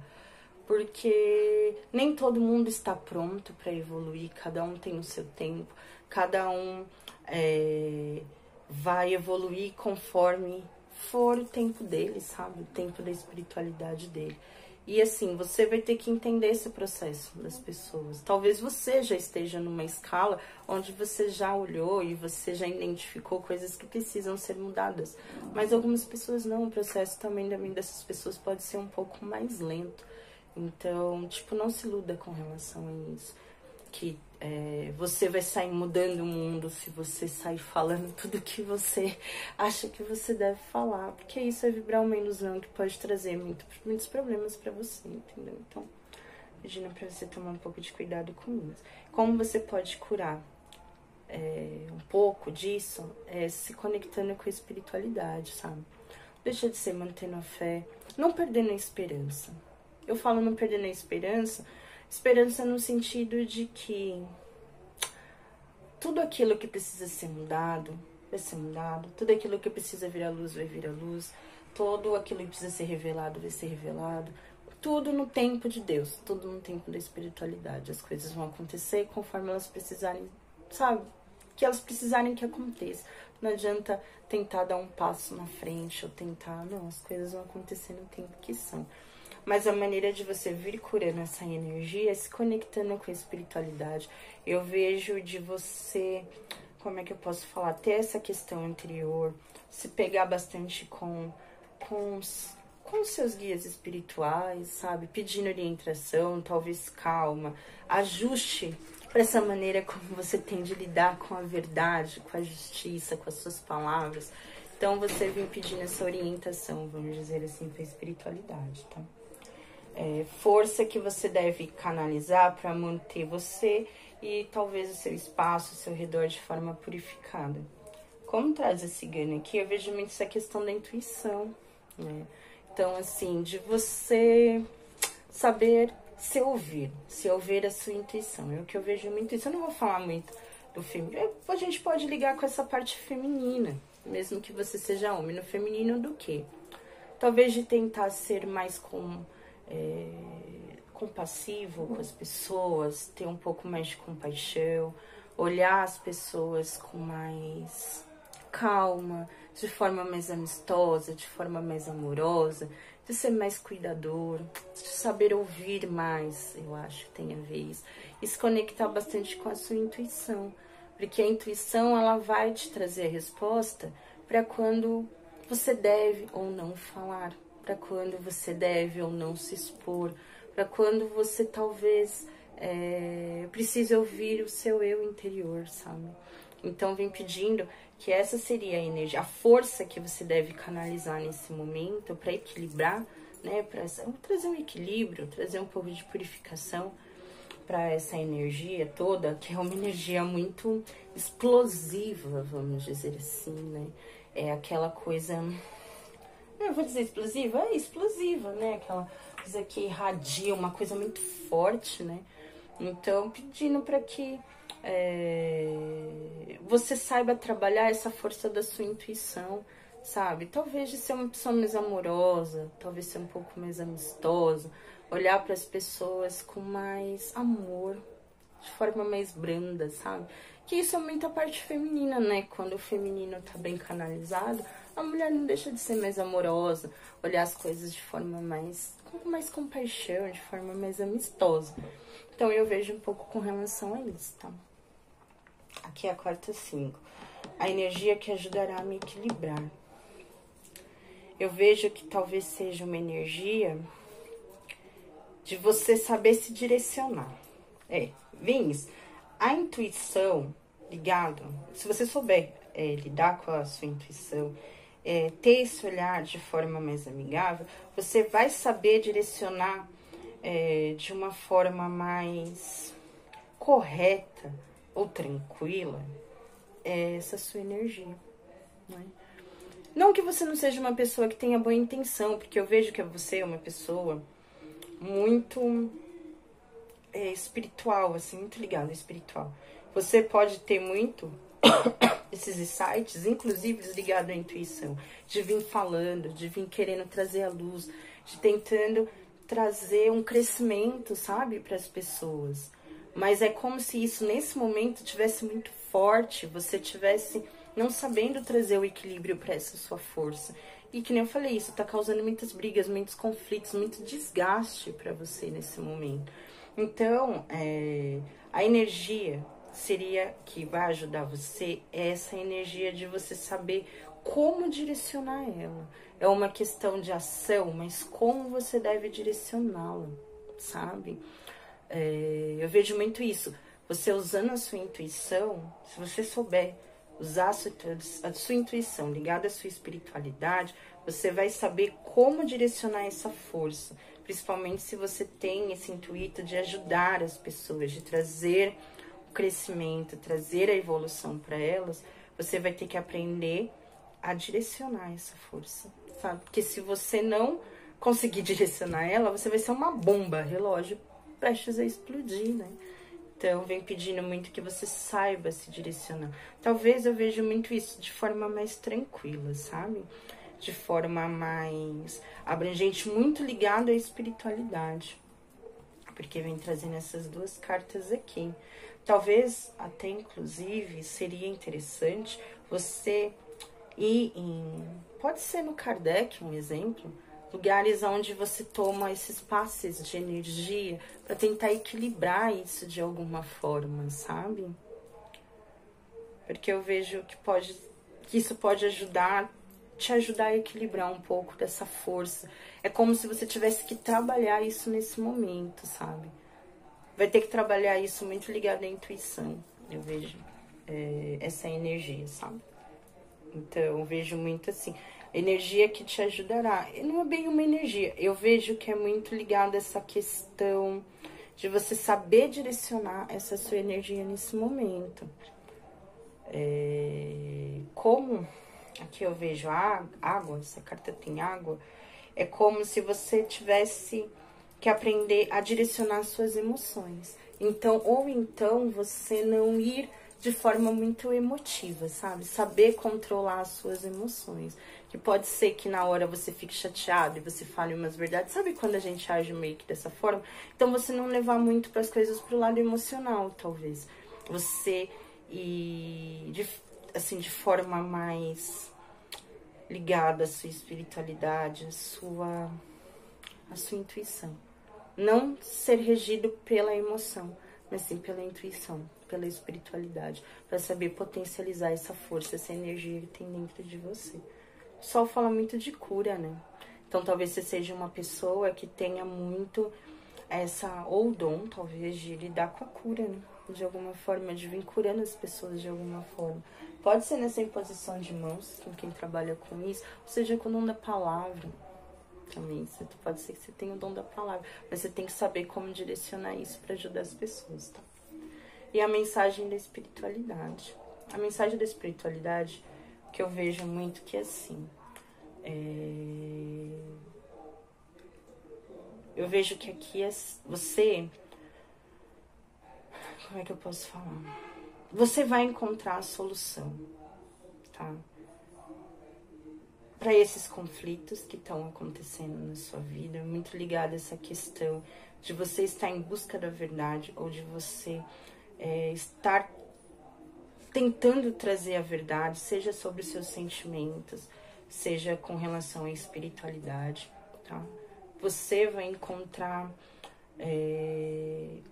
Porque nem todo mundo está pronto para evoluir, cada um tem o seu tempo, cada um vai evoluir conforme for o tempo dele, sabe? O tempo da espiritualidade dele. E assim, você vai ter que entender esse processo das pessoas. Talvez você já esteja numa escala onde você já olhou e você já identificou coisas que precisam ser mudadas. Mas algumas pessoas não, o processo também dessas pessoas pode ser um pouco mais lento. Então, tipo, não se iluda com relação a isso. Que você vai sair mudando o mundo se você sair falando tudo que você acha que você deve falar. Porque isso é vibrar uma ilusão que pode trazer muitos problemas pra você, entendeu? Então, pedindo pra você tomar um pouco de cuidado com isso. Como você pode curar um pouco disso? Se conectando com a espiritualidade, sabe? Deixa de ser mantendo a fé, não perdendo a esperança. Eu falo não perdendo a esperança no sentido de que tudo aquilo que precisa ser mudado, vai ser mudado. Tudo aquilo que precisa vir à luz, vai vir à luz. Tudo aquilo que precisa ser revelado, vai ser revelado. Tudo no tempo de Deus, tudo no tempo da espiritualidade. As coisas vão acontecer conforme elas precisarem, sabe? Que elas precisarem que aconteça. Não adianta tentar dar um passo na frente ou tentar... Não, as coisas vão acontecer no tempo que são. Mas a maneira de você vir curando essa energia é se conectando com a espiritualidade. Eu vejo de você, como é que eu posso falar, ter essa questão interior, se pegar bastante com os seus guias espirituais, sabe? Pedindo orientação, talvez calma, ajuste para essa maneira como você tem de lidar com a verdade, com a justiça, com as suas palavras. Então você vem pedindo essa orientação, vamos dizer assim, para a espiritualidade, tá? Força que você deve canalizar para manter você e talvez o seu espaço, o seu redor de forma purificada. Como traz esse ganho aqui, eu vejo muito essa questão da intuição, né? Então, assim, de você saber se ouvir a sua intuição. É o que eu vejo muito isso. Eu não vou falar muito do feminino. A gente pode ligar com essa parte feminina, mesmo que você seja homem. No feminino do quê? Talvez de tentar ser mais compassivo com as pessoas, ter um pouco mais de compaixão, olhar as pessoas com mais calma, de forma mais amistosa, de forma mais amorosa, de ser mais cuidador, de saber ouvir mais, eu acho que tem a ver isso. E se conectar bastante com a sua intuição, porque a intuição ela vai te trazer a resposta para quando você deve ou não falar, para quando você deve ou não se expor, para quando você talvez precise ouvir o seu eu interior, sabe? Então, vem pedindo que essa seria a energia, a força que você deve canalizar nesse momento para equilibrar, né? Para trazer um equilíbrio, trazer um pouco de purificação para essa energia toda, que é uma energia muito explosiva, vamos dizer assim, né? É aquela coisa... Eu vou dizer explosiva? É explosiva, né? Aquela coisa que irradia, uma coisa muito forte, né? Então, pedindo para que você saiba trabalhar essa força da sua intuição, sabe? Talvez de ser uma pessoa mais amorosa, talvez ser um pouco mais amistosa, olhar para as pessoas com mais amor, de forma mais branda, sabe? Que isso é muito a parte feminina, né? Quando o feminino tá bem canalizado, a mulher não deixa de ser mais amorosa, olhar as coisas de forma com mais compaixão, de forma mais amistosa. Então, eu vejo um pouco com relação a isso, tá? Aqui é a quarta 5. A energia que ajudará a me equilibrar. Eu vejo que talvez seja uma energia de você saber se direcionar. Vins, a intuição, ligado, se você souber lidar com a sua intuição, ter esse olhar de forma mais amigável, você vai saber direcionar de uma forma mais correta ou tranquila essa sua energia, né? Não que você não seja uma pessoa que tenha boa intenção, porque eu vejo que você é uma pessoa muito espiritual, assim, muito ligada ao espiritual. Você pode ter muito esses insights, inclusive ligados à intuição, de vir falando, de vir querendo trazer a luz, de tentando trazer um crescimento, sabe, para as pessoas. Mas é como se isso, nesse momento, tivesse muito forte, você tivesse não sabendo trazer o equilíbrio para essa sua força. E que nem eu falei, isso tá causando muitas brigas, muitos conflitos, muito desgaste para você nesse momento. Então, a energia seria que vai ajudar você, essa energia de você saber como direcionar ela. É uma questão de ação, mas como você deve direcioná-la, sabe? Eu vejo muito isso. Você usando a sua intuição, se você souber usar a sua intuição ligada à sua espiritualidade, você vai saber como direcionar essa força. Principalmente se você tem esse intuito de ajudar as pessoas, de trazer o crescimento, trazer a evolução para elas, você vai ter que aprender a direcionar essa força, sabe? Porque se você não conseguir direcionar ela, você vai ser uma bomba, relógio prestes a explodir, né? Então, vem pedindo muito que você saiba se direcionar. Talvez eu veja muito isso de forma mais tranquila, sabe? De forma mais abrangente, muito ligada à espiritualidade. Porque vem trazendo essas duas cartas aqui. Talvez, até inclusive, seria interessante você ir em... Pode ser no Kardec, um exemplo. Lugares onde você toma esses passes de energia para tentar equilibrar isso de alguma forma, sabe? Porque eu vejo que isso pode te ajudar a equilibrar um pouco dessa força. É como se você tivesse que trabalhar isso nesse momento, sabe? Vai ter que trabalhar isso muito ligado à intuição, eu vejo essa energia, sabe? Então, eu vejo muito assim, energia que te ajudará. E não é bem uma energia, eu vejo que é muito ligado a essa questão de você saber direcionar essa sua energia nesse momento. Como aqui eu vejo água, essa carta tem água, é como se você tivesse que aprender a direcionar suas emoções. Então, ou então você não ir de forma muito emotiva, sabe? Saber controlar as suas emoções. Que pode ser que na hora você fique chateado e você fale umas verdades. Sabe quando a gente age meio que dessa forma? Então, você não levar muito para as coisas pro lado emocional, talvez. Você ir, de forma mais ligada à sua espiritualidade, à sua intuição. Não ser regido pela emoção, mas sim pela intuição, pela espiritualidade, para saber potencializar essa força, essa energia que tem dentro de você. O Sol fala muito de cura, né? Então, talvez você seja uma pessoa que tenha muito ou dom, talvez, de lidar com a cura, né? De alguma forma, de vir curando as pessoas de alguma forma. Pode ser nessa imposição de mãos, com quem trabalha com isso, ou seja, com o dom da palavra. Também, pode ser que você tenha o dom da palavra, mas você tem que saber como direcionar isso para ajudar as pessoas, tá? E a mensagem da espiritualidade. A mensagem da espiritualidade, que eu vejo muito que é assim, eu vejo que aqui você, como é que eu posso falar? Você vai encontrar a solução, tá? Para esses conflitos que estão acontecendo na sua vida, muito ligado a essa questão de você estar em busca da verdade ou de você estar tentando trazer a verdade, seja sobre os seus sentimentos, seja com relação à espiritualidade, tá? Você vai encontrar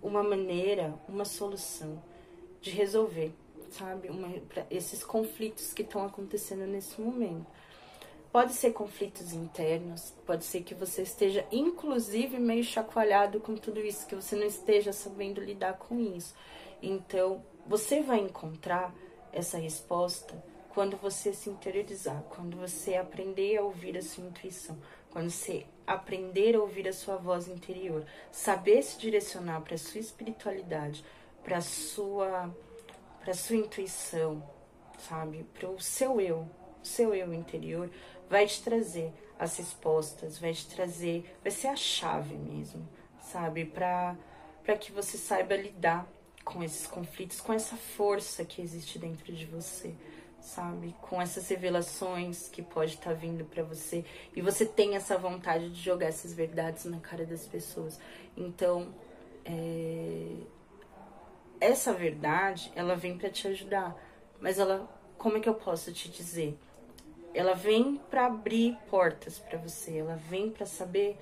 uma maneira, uma solução de resolver, sabe? Esses conflitos que estão acontecendo nesse momento. Pode ser conflitos internos, pode ser que você esteja, inclusive, meio chacoalhado com tudo isso, que você não esteja sabendo lidar com isso. Então, você vai encontrar essa resposta quando você se interiorizar, quando você aprender a ouvir a sua intuição, quando você aprender a ouvir a sua voz interior, saber se direcionar para a sua espiritualidade, para a sua intuição, sabe? Para o seu eu interior, vai te trazer as respostas, vai te trazer, vai ser a chave mesmo, sabe? Para que você saiba lidar com esses conflitos, com essa força que existe dentro de você, sabe? Com essas revelações que pode estar vindo para você e você tem essa vontade de jogar essas verdades na cara das pessoas. Então, essa verdade, ela vem para te ajudar, mas ela, como é que eu posso te dizer? Ela vem para abrir portas para você, ela vem para saber,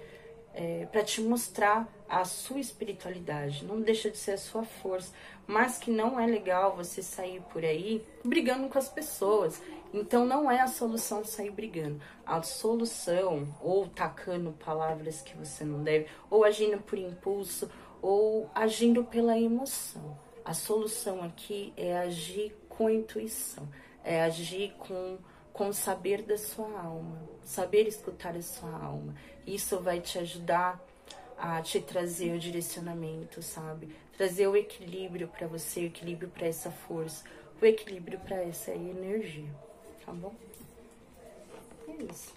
para te mostrar a sua espiritualidade, não deixa de ser a sua força, mas que não é legal você sair por aí brigando com as pessoas. Então não é a solução sair brigando. A solução, ou tacando palavras que você não deve, ou agindo por impulso, ou agindo pela emoção. A solução aqui é agir com intuição, é agir com o saber da sua alma, saber escutar a sua alma. Isso vai te ajudar a te trazer o direcionamento, sabe? Trazer o equilíbrio para você, o equilíbrio para essa força, o equilíbrio para essa energia, tá bom? É isso.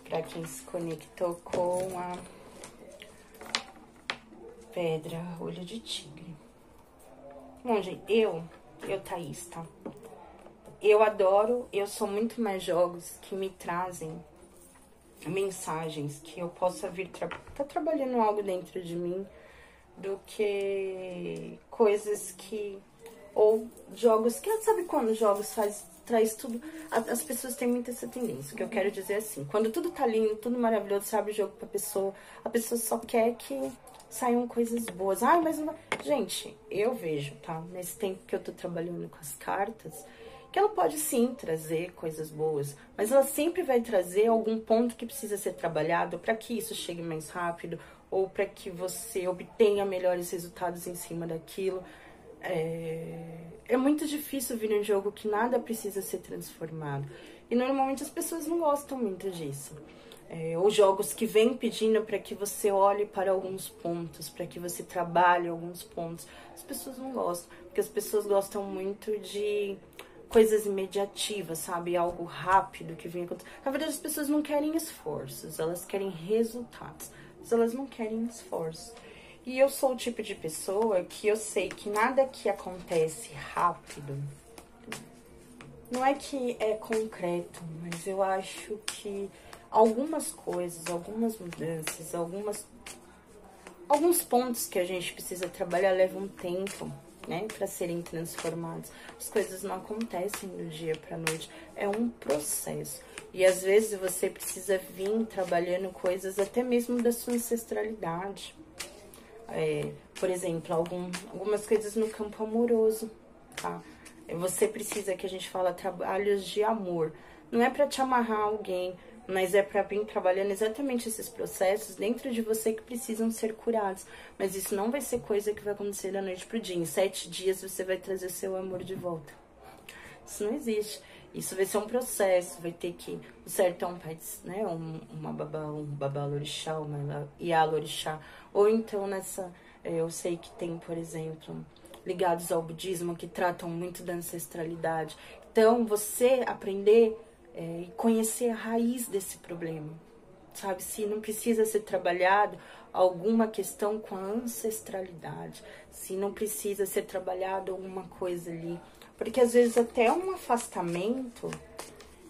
Para quem se conectou com a pedra olho de tigre. Bom, gente, eu Thaís, tá? Eu adoro, eu sou muito mais jogos que me trazem mensagens que eu possa vir tá trabalhando algo dentro de mim do que coisas que, ou jogos que, sabe quando jogos traz tudo, as pessoas têm muito essa tendência, o que eu quero dizer assim, quando tudo tá lindo, tudo maravilhoso, você abre o jogo pra pessoa, a pessoa só quer que saiam coisas boas. Ai, mas não vai... Gente, eu vejo, tá, nesse tempo que eu tô trabalhando com as cartas, que ela pode sim trazer coisas boas, mas ela sempre vai trazer algum ponto que precisa ser trabalhado para que isso chegue mais rápido ou para que você obtenha melhores resultados em cima daquilo. É muito difícil vir um jogo que nada precisa ser transformado. E normalmente as pessoas não gostam muito disso. Ou jogos que vêm pedindo para que você olhe para alguns pontos, para que você trabalhe alguns pontos. As pessoas não gostam, porque as pessoas gostam muito de coisas imediativas, sabe? Algo rápido que vem acontecer. Na verdade, as pessoas não querem esforços, elas querem resultados, mas elas não querem esforço. E eu sou o tipo de pessoa que eu sei que nada que acontece rápido, não é que é concreto, mas eu acho que algumas coisas, algumas mudanças, alguns pontos que a gente precisa trabalhar levam tempo, né, para serem transformados. As coisas não acontecem do dia para noite, é um processo. E às vezes você precisa vir trabalhando coisas até mesmo da sua ancestralidade. Por exemplo, algumas coisas no campo amoroso, tá? Você precisa, que a gente fala, trabalhos de amor. Não é para te amarrar a alguém, mas é para vir trabalhando exatamente esses processos dentro de você que precisam ser curados. Mas isso não vai ser coisa que vai acontecer da noite pro dia. Em 7 dias você vai trazer seu amor de volta. Isso não existe. Isso vai ser um processo, vai ter que... O sertão faz, né, um babalorixá, uma ialorixá. Ou então eu sei que tem, por exemplo, ligados ao budismo, que tratam muito da ancestralidade. Então, você aprender e conhecer a raiz desse problema, sabe? Se não precisa ser trabalhado alguma questão com a ancestralidade, se não precisa ser trabalhado alguma coisa ali, porque às vezes até um afastamento,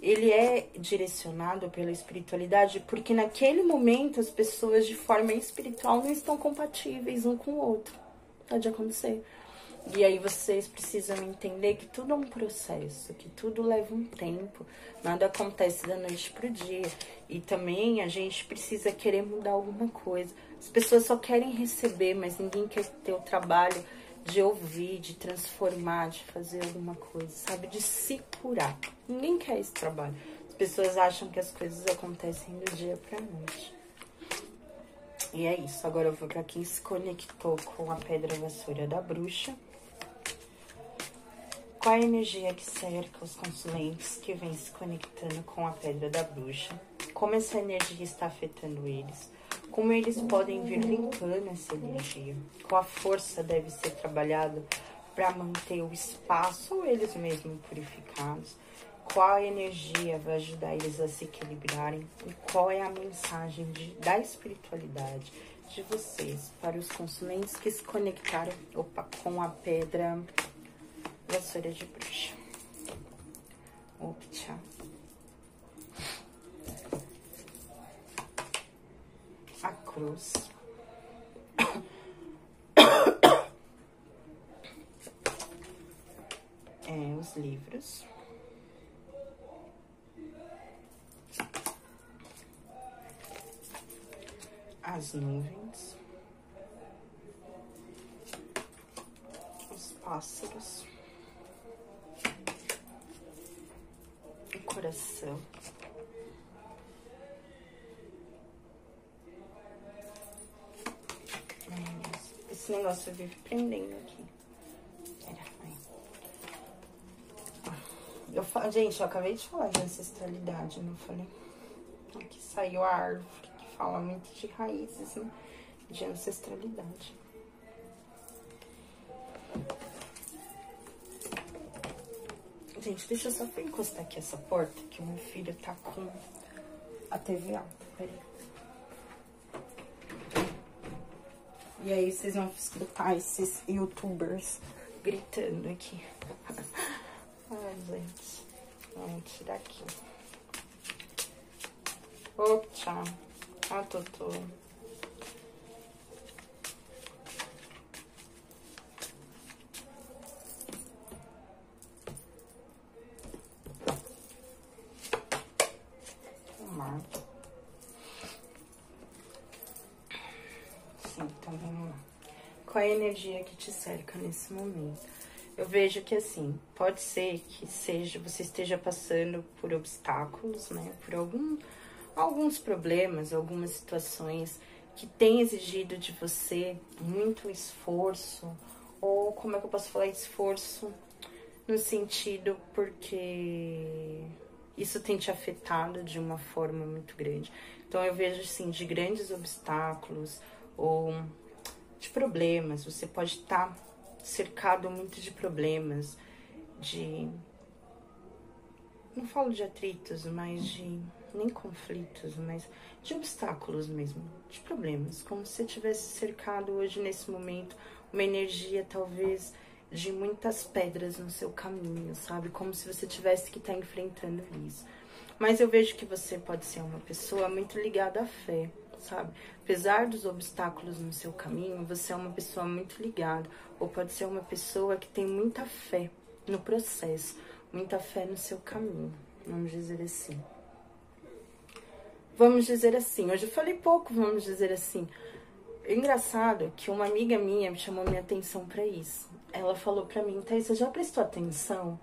ele é direcionado pela espiritualidade, porque naquele momento as pessoas de forma espiritual não estão compatíveis um com o outro, pode acontecer. E aí vocês precisam entender que tudo é um processo, que tudo leva um tempo, nada acontece da noite pro dia. E também a gente precisa querer mudar alguma coisa. As pessoas só querem receber, mas ninguém quer ter o trabalho de ouvir, de transformar, de fazer alguma coisa, sabe? De se curar. Ninguém quer esse trabalho. As pessoas acham que as coisas acontecem do dia pra noite. E é isso. Agora eu vou pra quem se conectou com a pedra vassoura da bruxa. Qual é a energia que cerca os consulentes que vêm se conectando com a pedra da bruxa? Como essa energia está afetando eles? Como eles podem vir limpando essa energia? Qual a força deve ser trabalhada para manter o espaço ou eles mesmos purificados? Qual energia vai ajudar eles a se equilibrarem? E qual é a mensagem da espiritualidade de vocês para os consulentes que se conectaram com a pedra vassoura de bruxa? Optcha. A cruz. Os livros. As nuvens. Os pássaros. O coração. Esse negócio vive prendendo aqui. Gente, eu acabei de falar de ancestralidade, não falei? Aqui saiu a árvore que fala muito de raízes, né? De ancestralidade. Gente, deixa eu só encostar aqui essa porta, que o meu filho tá com a TV alta. Peraí. E aí vocês vão escutar esses youtubers gritando aqui. Ai, gente. Vamos tirar aqui. Opa, a Totô. Tomar. Sim, então vamos lá. Qual é a energia que te cerca nesse momento? Eu vejo que, assim, pode ser que você esteja passando por obstáculos, né? Por alguns problemas, algumas situações que têm exigido de você muito esforço. Ou, como é que eu posso falar? Esforço no sentido porque isso tem te afetado de uma forma muito grande. Então, eu vejo, assim, de grandes obstáculos ou de problemas. Você pode estar cercado muito de problemas, não falo de atritos, mas nem conflitos, mas de obstáculos mesmo, de problemas, como se você tivesse cercado hoje, nesse momento, uma energia talvez de muitas pedras no seu caminho, sabe? Como se você tivesse que estar enfrentando isso. Mas eu vejo que você pode ser uma pessoa muito ligada à fé, sabe? Apesar dos obstáculos no seu caminho, você é uma pessoa muito ligada. Ou pode ser uma pessoa que tem muita fé no processo, muita fé no seu caminho, vamos dizer assim. Vamos dizer assim, hoje eu falei pouco, vamos dizer assim. Engraçado que uma amiga minha chamou minha atenção pra isso. Ela falou pra mim: Thaís, você já prestou atenção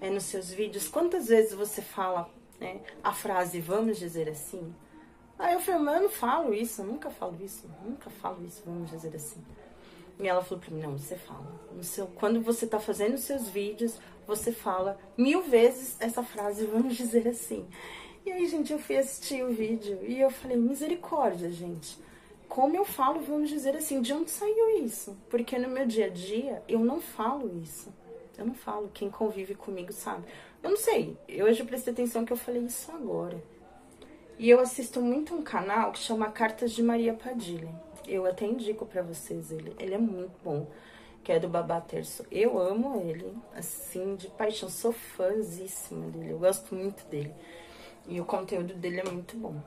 nos seus vídeos? Quantas vezes você fala a frase, vamos dizer assim? Aí eu falei: mas eu não falo isso, eu nunca falo isso, vamos dizer assim. E ela falou pra mim: não, você fala. Quando você tá fazendo os seus vídeos, você fala 1000 vezes essa frase, vamos dizer assim. E aí, gente, eu fui assistir o vídeo e eu falei: misericórdia, gente. Como eu falo, vamos dizer assim, de onde saiu isso? Porque no meu dia a dia, eu não falo isso. Eu não falo, quem convive comigo sabe. Eu não sei, hoje eu prestei atenção que eu falei isso agora. E eu assisto muito um canal que chama Cartas de Maria Padilha. Eu até indico pra vocês ele é muito bom, que é do Babá Terço. Eu amo ele, assim, de paixão, sou fãzíssima dele, eu gosto muito dele. E o conteúdo dele é muito bom.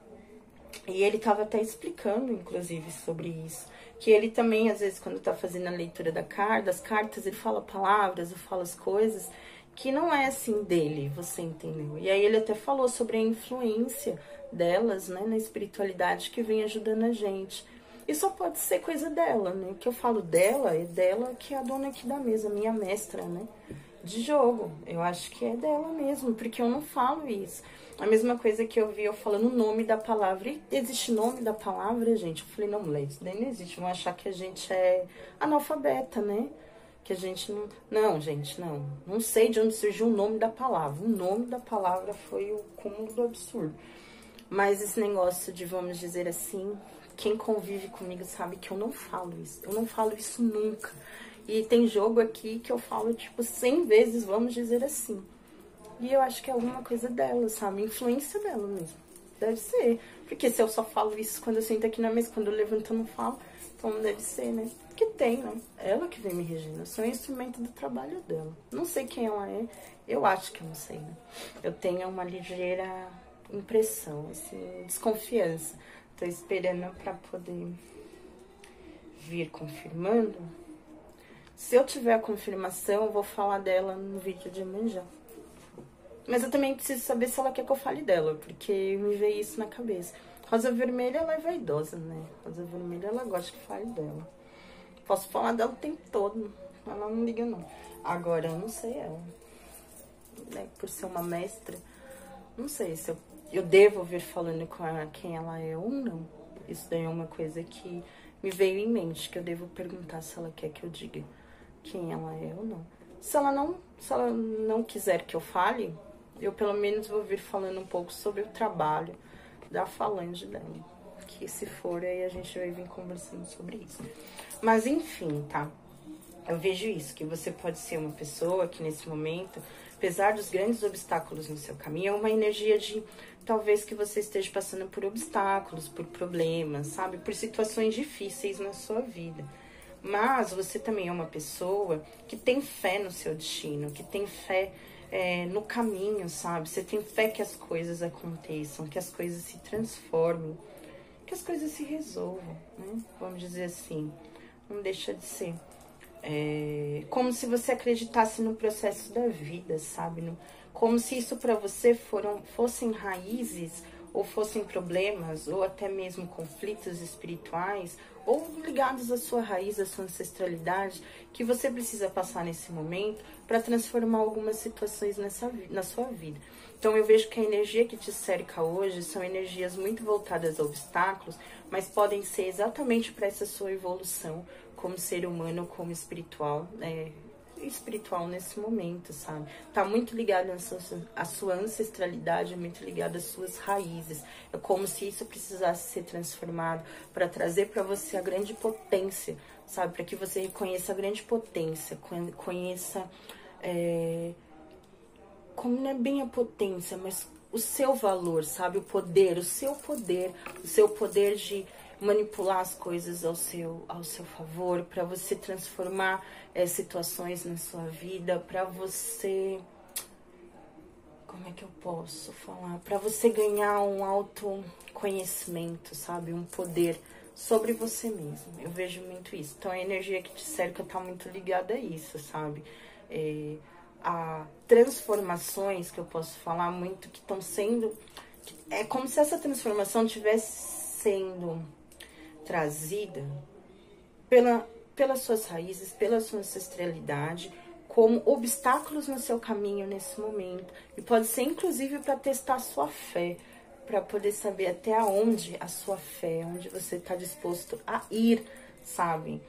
E ele tava até explicando, inclusive, sobre isso. Que ele também, às vezes, quando tá fazendo a leitura das cartas, ele fala palavras, ou fala as coisas que não é assim dele, você entendeu? E aí ele até falou sobre a influência delas, né, na espiritualidade que vem ajudando a gente. E só pode ser coisa dela, né? O que eu falo dela é dela, que é a dona aqui da mesa, minha mestra, né? De jogo. Eu acho que é dela mesmo, porque eu não falo isso. A mesma coisa que eu vi eu falando o nome da palavra. E existe nome da palavra, gente? Eu falei: não, mulher, isso daí não existe. Vão achar que a gente é analfabeta, né? Que a gente não... Não, gente, não. Não sei de onde surgiu o nome da palavra. O nome da palavra foi o cúmulo do absurdo. Mas esse negócio de, vamos dizer assim, quem convive comigo sabe que eu não falo isso. Eu não falo isso nunca. E tem jogo aqui que eu falo, tipo, 100 vezes, vamos dizer assim. E eu acho que é alguma coisa dela, sabe? Influência dela mesmo. Deve ser. Porque se eu só falo isso quando eu sento aqui na mesa, quando eu levanto eu não falo, então não deve ser, né? Porque tem, né? Ela que vem me regindo. Eu sou um instrumento do trabalho dela. Não sei quem ela é. Eu acho que eu não sei, né? Eu tenho uma ligeira impressão, assim, desconfiança. Tô esperando pra poder vir confirmando. Se eu tiver a confirmação, eu vou falar dela no vídeo de amanhã. Mas eu também preciso saber se ela quer que eu fale dela, porque me veio isso na cabeça. Rosa Vermelha, ela é vaidosa, né? Rosa Vermelha, ela gosta que fale dela. Posso falar dela o tempo todo, ela não liga, não. Agora, eu não sei ela. Né? Por ser uma mestra, não sei se eu devo vir falando com ela quem ela é ou não. Isso daí é uma coisa que me veio em mente, que eu devo perguntar se ela quer que eu diga quem ela é ou não. Se ela não quiser que eu fale, eu pelo menos vou vir falando um pouco sobre o trabalho da falange dela. Que se for, aí a gente vai vir conversando sobre isso. Mas enfim, tá? Eu vejo isso, que você pode ser uma pessoa que nesse momento, apesar dos grandes obstáculos no seu caminho, é uma energia de talvez que você esteja passando por obstáculos, por problemas, sabe? Por situações difíceis na sua vida. Mas você também é uma pessoa que tem fé no seu destino, que tem fé no caminho, sabe? Você tem fé que as coisas aconteçam, que as coisas se transformem, que as coisas se resolvam, né? Vamos dizer assim, não deixa de ser. Como se você acreditasse no processo da vida, sabe? Como se isso para você fossem raízes, ou fossem problemas, ou até mesmo conflitos espirituais, ou ligados à sua raiz, à sua ancestralidade, que você precisa passar nesse momento para transformar algumas situações na sua vida. Então eu vejo que a energia que te cerca hoje são energias muito voltadas a obstáculos, mas podem ser exatamente para essa sua evolução como ser humano, como espiritual, espiritual nesse momento, sabe? Tá muito ligado à sua ancestralidade, muito ligado às suas raízes. É como se isso precisasse ser transformado para trazer para você a grande potência, sabe? Para que você reconheça a grande potência, conheça como não é bem a potência, mas o seu valor, sabe? O seu poder de manipular as coisas ao seu favor, para você transformar situações na sua vida, para você... Como é que eu posso falar? Para você ganhar um autoconhecimento, sabe? Um poder sobre você mesmo. Eu vejo muito isso. Então, a energia que te cerca tá muito ligada a isso, sabe? A transformações que eu posso falar muito que estão sendo... É como se essa transformação estivesse sendo trazida pelas suas raízes, pela sua ancestralidade, como obstáculos no seu caminho nesse momento. E pode ser, inclusive, para testar a sua fé, para poder saber até onde a sua fé, onde você está disposto a ir, sabe?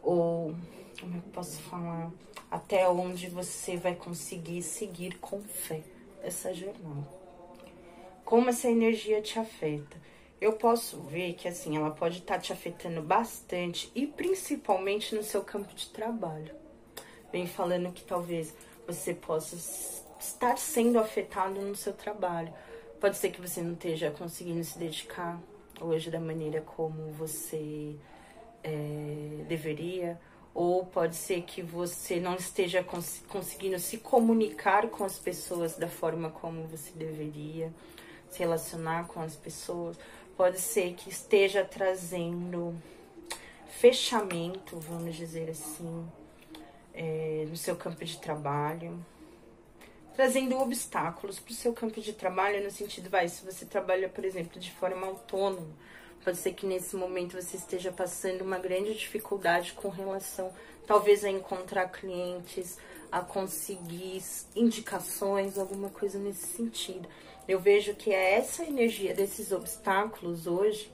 Ou, como eu posso falar? Até onde você vai conseguir seguir com fé essa jornada. Como essa energia te afeta? Eu posso ver que, assim, ela pode estar te afetando bastante e principalmente no seu campo de trabalho. Vem falando que talvez você possa estar sendo afetado no seu trabalho. Pode ser que você não esteja conseguindo se dedicar hoje da maneira como você deveria. Ou pode ser que você não esteja conseguindo se comunicar com as pessoas da forma como você deveria, se relacionar com as pessoas. Pode ser que esteja trazendo fechamento, vamos dizer assim, no seu campo de trabalho. Trazendo obstáculos para o seu campo de trabalho, no sentido, se você trabalha, por exemplo, de forma autônoma, pode ser que nesse momento você esteja passando uma grande dificuldade com relação, talvez, a encontrar clientes, a conseguir indicações, alguma coisa nesse sentido. Eu vejo que é essa energia desses obstáculos hoje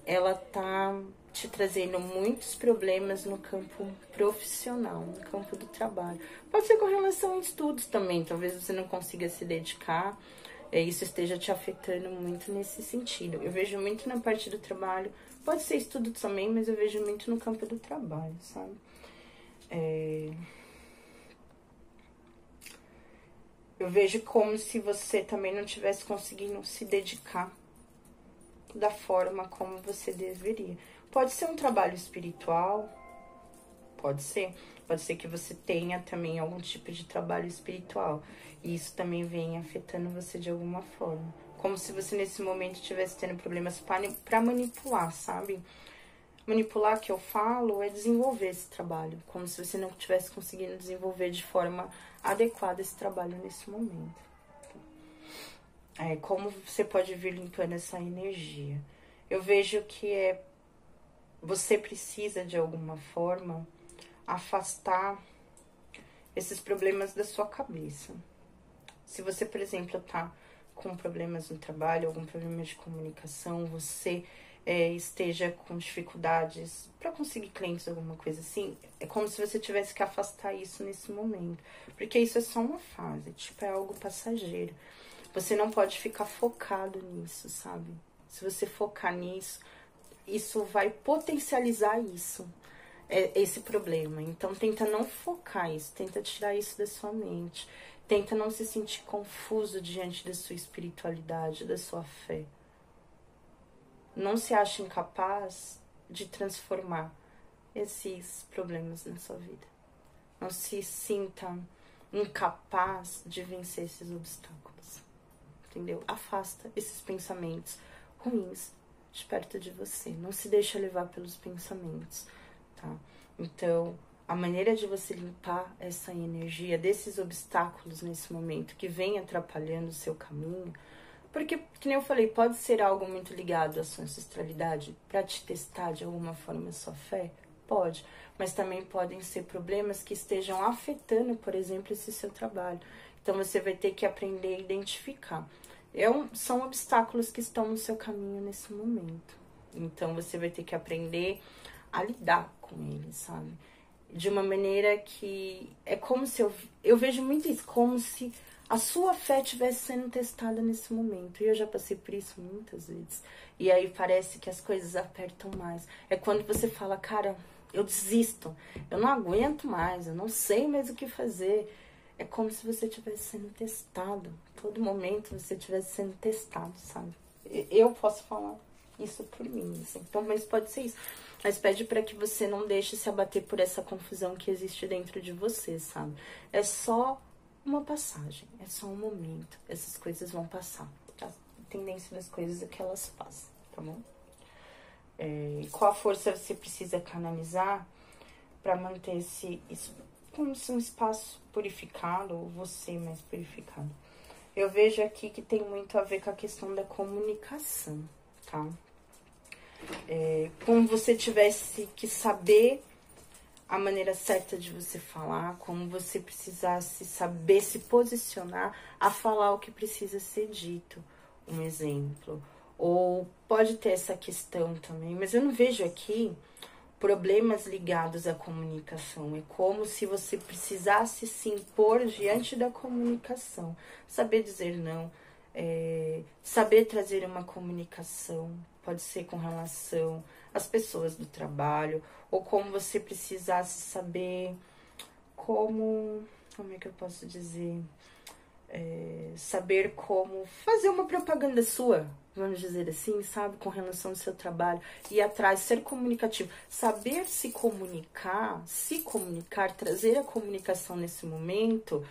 ela tá te trazendo muitos problemas no campo profissional, no campo do trabalho. Pode ser com relação a estudos também, talvez você não consiga se dedicar, isso esteja te afetando muito nesse sentido. Eu vejo muito na parte do trabalho, pode ser estudo também, mas eu vejo muito no campo do trabalho, sabe? Eu vejo como se você também não estivesse conseguindo se dedicar da forma como você deveria. Pode ser um trabalho espiritual, pode ser que você tenha também algum tipo de trabalho espiritual, e isso também vem afetando você de alguma forma. Como se você nesse momento estivesse tendo problemas para manipular, sabe? Manipular, que eu falo, é desenvolver esse trabalho, como se você não estivesse conseguindo desenvolver de forma adequada esse trabalho nesse momento. Como você pode vir limpando essa energia? Eu vejo que você precisa, de alguma forma, afastar esses problemas da sua cabeça. Se você, por exemplo, tá com problemas no trabalho, algum problema de comunicação, você esteja com dificuldades para conseguir clientes, alguma coisa assim, é como se você tivesse que afastar isso nesse momento. Porque isso é só uma fase, tipo, é algo passageiro. Você não pode ficar focado nisso, sabe? Se você focar nisso, isso vai potencializar esse problema. Então, tenta não focar isso, tenta tirar isso da sua mente. Tenta não se sentir confuso diante da sua espiritualidade, da sua fé. Não se ache incapaz de transformar esses problemas na sua vida. Não se sinta incapaz de vencer esses obstáculos. Entendeu? Afasta esses pensamentos ruins de perto de você. Não se deixa levar pelos pensamentos, tá? Então, a maneira de você limpar essa energia desses obstáculos nesse momento que vem atrapalhando o seu caminho, porque, como eu falei, pode ser algo muito ligado à sua ancestralidade para te testar de alguma forma a sua fé? Pode, mas também podem ser problemas que estejam afetando, por exemplo, esse seu trabalho. Então, você vai ter que aprender a identificar. São obstáculos que estão no seu caminho nesse momento. Então, você vai ter que aprender a lidar com eles, sabe? De uma maneira que é como se eu vejo muito isso, como se a sua fé estivesse sendo testada nesse momento. E eu já passei por isso muitas vezes. E aí parece que as coisas apertam mais. É quando você fala, cara, eu desisto, eu não aguento mais, eu não sei mais o que fazer. É como se você estivesse sendo testado. Todo momento você estivesse sendo testado, sabe? Eu posso falar isso por mim, assim. Então, mas pode ser isso. Mas pede para que você não deixe se abater por essa confusão que existe dentro de você, sabe? É só uma passagem, é só um momento. Essas coisas vão passar. A tendência das coisas é que elas passem, tá bom? Qual força você precisa canalizar para manter como se um espaço purificado, ou você mais purificado? Eu vejo aqui que tem muito a ver com a questão da comunicação, tá? Como você tivesse que saber a maneira certa de você falar, como você precisasse saber se posicionar a falar o que precisa ser dito, um exemplo. Ou pode ter essa questão também, mas eu não vejo aqui problemas ligados à comunicação. É como se você precisasse se impor diante da comunicação. Saber dizer não, saber trazer uma comunicação, pode ser com relação às pessoas do trabalho, ou como você precisasse saber como é que eu posso dizer? Saber como fazer uma propaganda sua, vamos dizer assim, sabe? Com relação ao seu trabalho. Ir atrás, ser comunicativo. Saber se comunicar, trazer a comunicação nesse momento,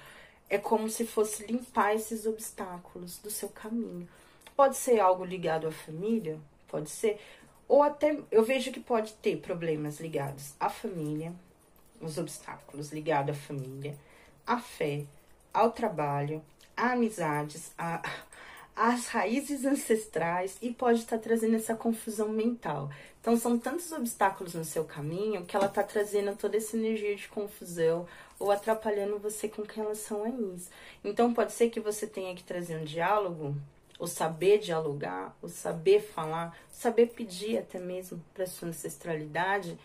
é como se fosse limpar esses obstáculos do seu caminho. Pode ser algo ligado à família, pode ser. Ou até, eu vejo que pode ter problemas ligados à família, os obstáculos ligados à família, à fé, ao trabalho, a amizades, às raízes ancestrais, e pode estar trazendo essa confusão mental. Então, são tantos obstáculos no seu caminho que ela está trazendo toda essa energia de confusão ou atrapalhando você com relação a isso. Então, pode ser que você tenha que trazer um diálogo o saber dialogar, o saber falar, o saber pedir até mesmo para sua ancestralidade,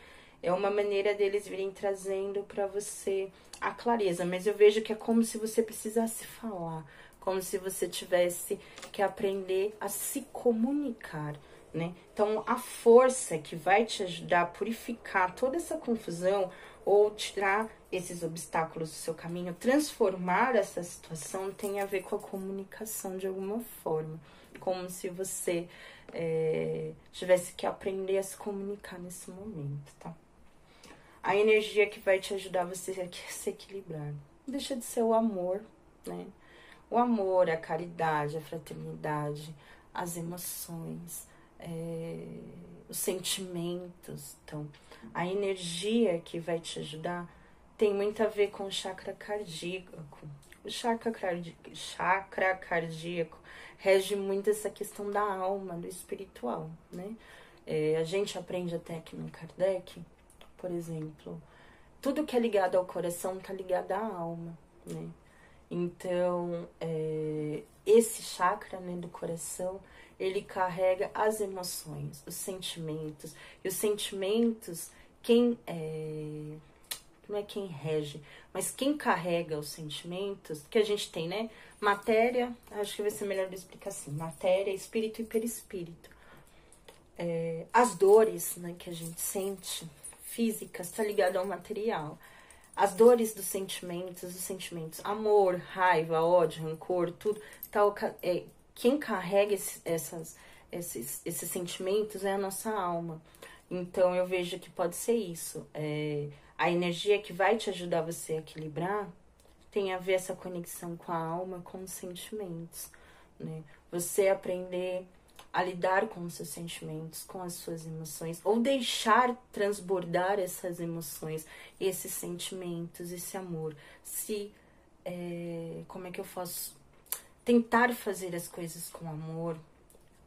é uma maneira deles virem trazendo para você a clareza. Mas eu vejo que é como se você precisasse falar, como se você tivesse que aprender a se comunicar, né? Então, a força que vai te ajudar a purificar toda essa confusão ou tirar esses obstáculos do seu caminho, transformar essa situação, tem a ver com a comunicação de alguma forma. Como se você tivesse que aprender a se comunicar nesse momento, tá? A energia que vai te ajudar você a se equilibrar. Deixa de ser o amor, né? O amor, a caridade, a fraternidade, as emoções, os sentimentos. Então, a energia que vai te ajudar tem muito a ver com o chakra cardíaco. O chakra cardíaco rege muito essa questão da alma, do espiritual, né? A gente aprende até aqui no Kardec, por exemplo, tudo que é ligado ao coração tá ligado à alma, né? Então, esse chakra, né, do coração, ele carrega as emoções, os sentimentos. E os sentimentos, não é quem rege, mas quem carrega os sentimentos, que a gente tem, né? Matéria, acho que vai ser melhor eu explicar assim, matéria, espírito e perispírito. As dores, né, que a gente sente, físicas, está ligado ao material. As dores dos sentimentos, os sentimentos, amor, raiva, ódio, rancor, tudo, quem carrega esses sentimentos é a nossa alma. Então, eu vejo que pode ser isso. A energia que vai te ajudar você a equilibrar tem a ver essa conexão com a alma, com os sentimentos, né? Você aprender a lidar com os seus sentimentos, com as suas emoções, ou deixar transbordar essas emoções, esses sentimentos, esse amor. Como é que eu posso tentar fazer as coisas com amor,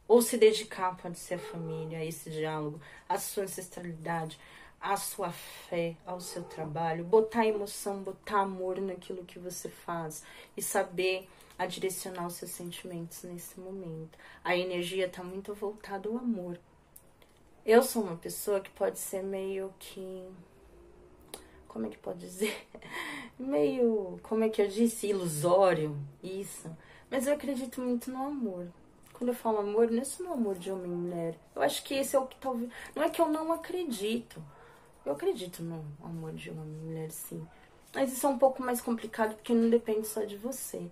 ou se dedicar, pode ser a família, a esse diálogo, a sua ancestralidade, a sua fé, ao seu trabalho, botar emoção, botar amor naquilo que você faz e saber a direcionar os seus sentimentos nesse momento. A energia está muito voltada ao amor. Eu sou uma pessoa que pode ser meio que... Como é que pode dizer? Meio, como é que eu disse? Ilusório, isso. Mas eu acredito muito no amor. Quando eu falo amor, não é só no amor de homem e mulher. Eu acho que esse é o que talvez... Não é que eu não acredito. Eu acredito no amor de homem e mulher, sim. Mas isso é um pouco mais complicado porque não depende só de você.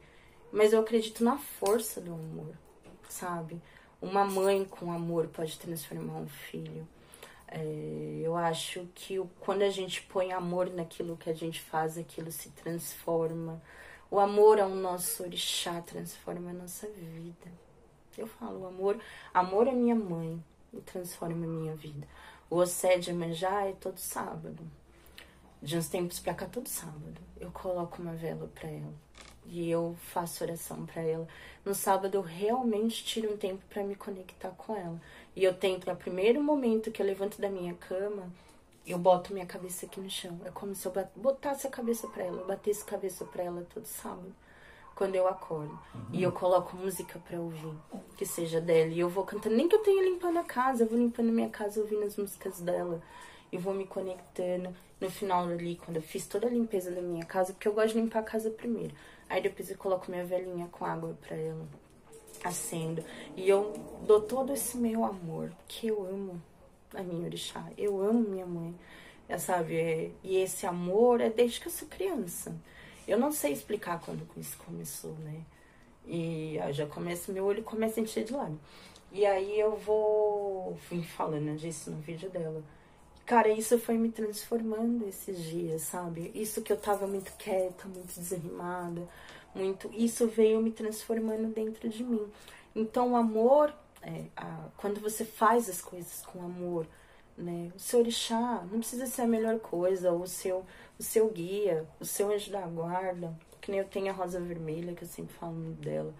Mas eu acredito na força do amor, sabe? Uma mãe com amor pode transformar um filho. Eu acho que quando a gente põe amor naquilo que a gente faz, aquilo se transforma. O amor ao nosso orixá transforma a nossa vida. Eu falo, amor é minha mãe e transforma a minha vida. O Ossé de Iemanjá é todo sábado. De uns tempos pra cá, todo sábado. Eu coloco uma vela pra ela. E eu faço oração pra ela. No sábado eu realmente tiro um tempo pra me conectar com ela. E eu tento, no primeiro momento que eu levanto da minha cama, eu boto minha cabeça aqui no chão. É como se eu botasse a cabeça pra ela. Eu batesse a cabeça pra ela todo sábado, quando eu acordo. E eu coloco música pra ouvir, que seja dela. E eu vou cantando, nem que eu tenha limpando a casa, eu vou limpando a minha casa ouvindo as músicas dela. Eu vou me conectando. No final ali, quando eu fiz toda a limpeza da minha casa, porque eu gosto de limpar a casa primeiro. Aí depois eu coloco minha velhinha com água pra ela, acendo. E eu dou todo esse meu amor, que eu amo a minha orixá. Eu amo minha mãe, sabe? E esse amor é desde que eu sou criança. Eu não sei explicar quando isso começou, né? E aí já começa, meu olho começa a encher de lágrimas. E aí eu vim falando disso no vídeo dela. Cara, isso foi me transformando esses dias, sabe? Isso que eu tava muito quieta, muito desanimada, isso veio me transformando dentro de mim. Então, o amor, quando você faz as coisas com amor, né? O seu orixá não precisa ser a melhor coisa, o seu guia, o seu anjo da guarda, que nem eu tenho a rosa vermelha, que eu sempre falo dela.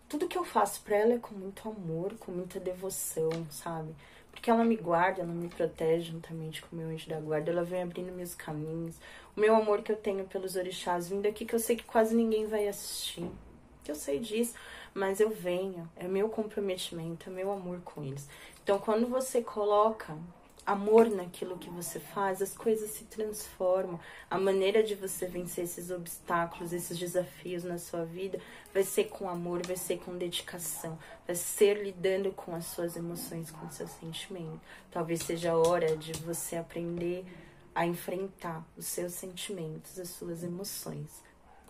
Tudo que eu faço pra ela é com muito amor, com muita devoção, sabe? Porque ela me guarda, ela me protege juntamente com o meu anjo da guarda. Ela vem abrindo meus caminhos. O meu amor que eu tenho pelos orixás vindo aqui, que eu sei que quase ninguém vai assistir. que eu sei disso, mas eu venho, é meu comprometimento, é meu amor com eles. Então, quando você coloca amor naquilo que você faz, as coisas se transformam. A maneira de você vencer esses obstáculos, esses desafios na sua vida, vai ser com amor, vai ser com dedicação, vai ser lidando com as suas emoções, com o seu sentimento. Talvez seja a hora de você aprender a enfrentar os seus sentimentos, as suas emoções.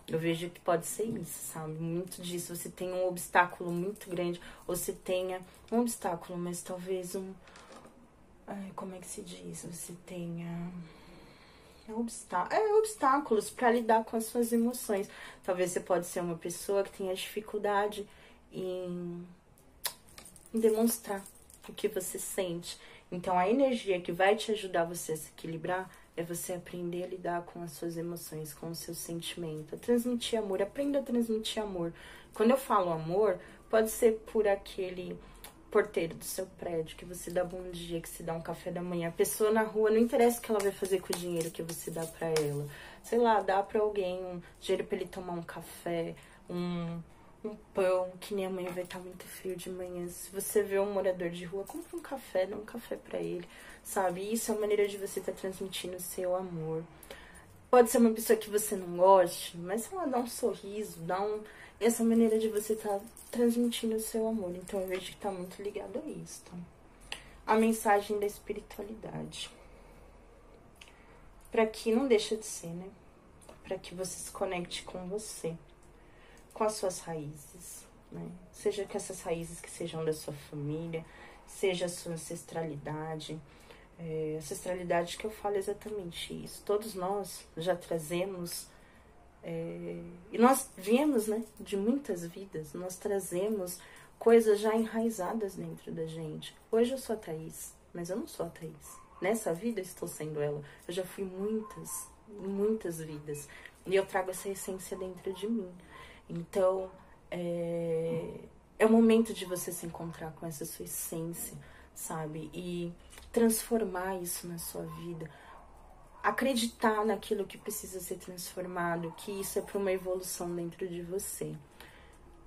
Eu vejo que pode ser isso, sabe? Muito disso. Você tem um obstáculo muito grande, ou você tenha um obstáculo, mas talvez como é que se diz? Você tenha obstáculos para lidar com as suas emoções. Talvez você pode ser uma pessoa que tenha dificuldade em demonstrar o que você sente. Então, a energia que vai te ajudar você a se equilibrar é você aprender a lidar com as suas emoções, com o seu sentimento, a transmitir amor. Aprenda a transmitir amor. Quando eu falo amor, pode ser por aquele porteiro do seu prédio, que você dá bom dia, que você dá um café da manhã. A pessoa na rua, não interessa o que ela vai fazer com o dinheiro que você dá pra ela. Sei lá, dá pra alguém um dinheiro pra ele tomar um café, um pão, que nem amanhã vai estar muito frio de manhã. Se você vê um morador de rua, compra um café, dá um café pra ele, sabe? Isso é uma maneira de você estar transmitindo o seu amor. Pode ser uma pessoa que você não goste, mas sei lá, dá um sorriso, essa maneira de você estar transmitindo o seu amor. Então eu vejo que tá muito ligado a isso, tá? A mensagem da espiritualidade. Pra que não deixa de ser, né? Pra que você se conecte com você, com as suas raízes, né? Seja que essas raízes que sejam da sua família, seja a sua ancestralidade. Ancestralidade que eu falo exatamente isso. Todos nós já trazemos, e nós viemos, né, de muitas vidas, nós trazemos coisas já enraizadas dentro da gente. Hoje eu sou a Thaís, mas eu não sou a Thaís. Nessa vida eu estou sendo ela. Eu já fui muitas vidas. E eu trago essa essência dentro de mim. Então, é o momento de você se encontrar com essa sua essência, sabe? E transformar isso na sua vida. Acreditar naquilo que precisa ser transformado, que isso é para uma evolução dentro de você.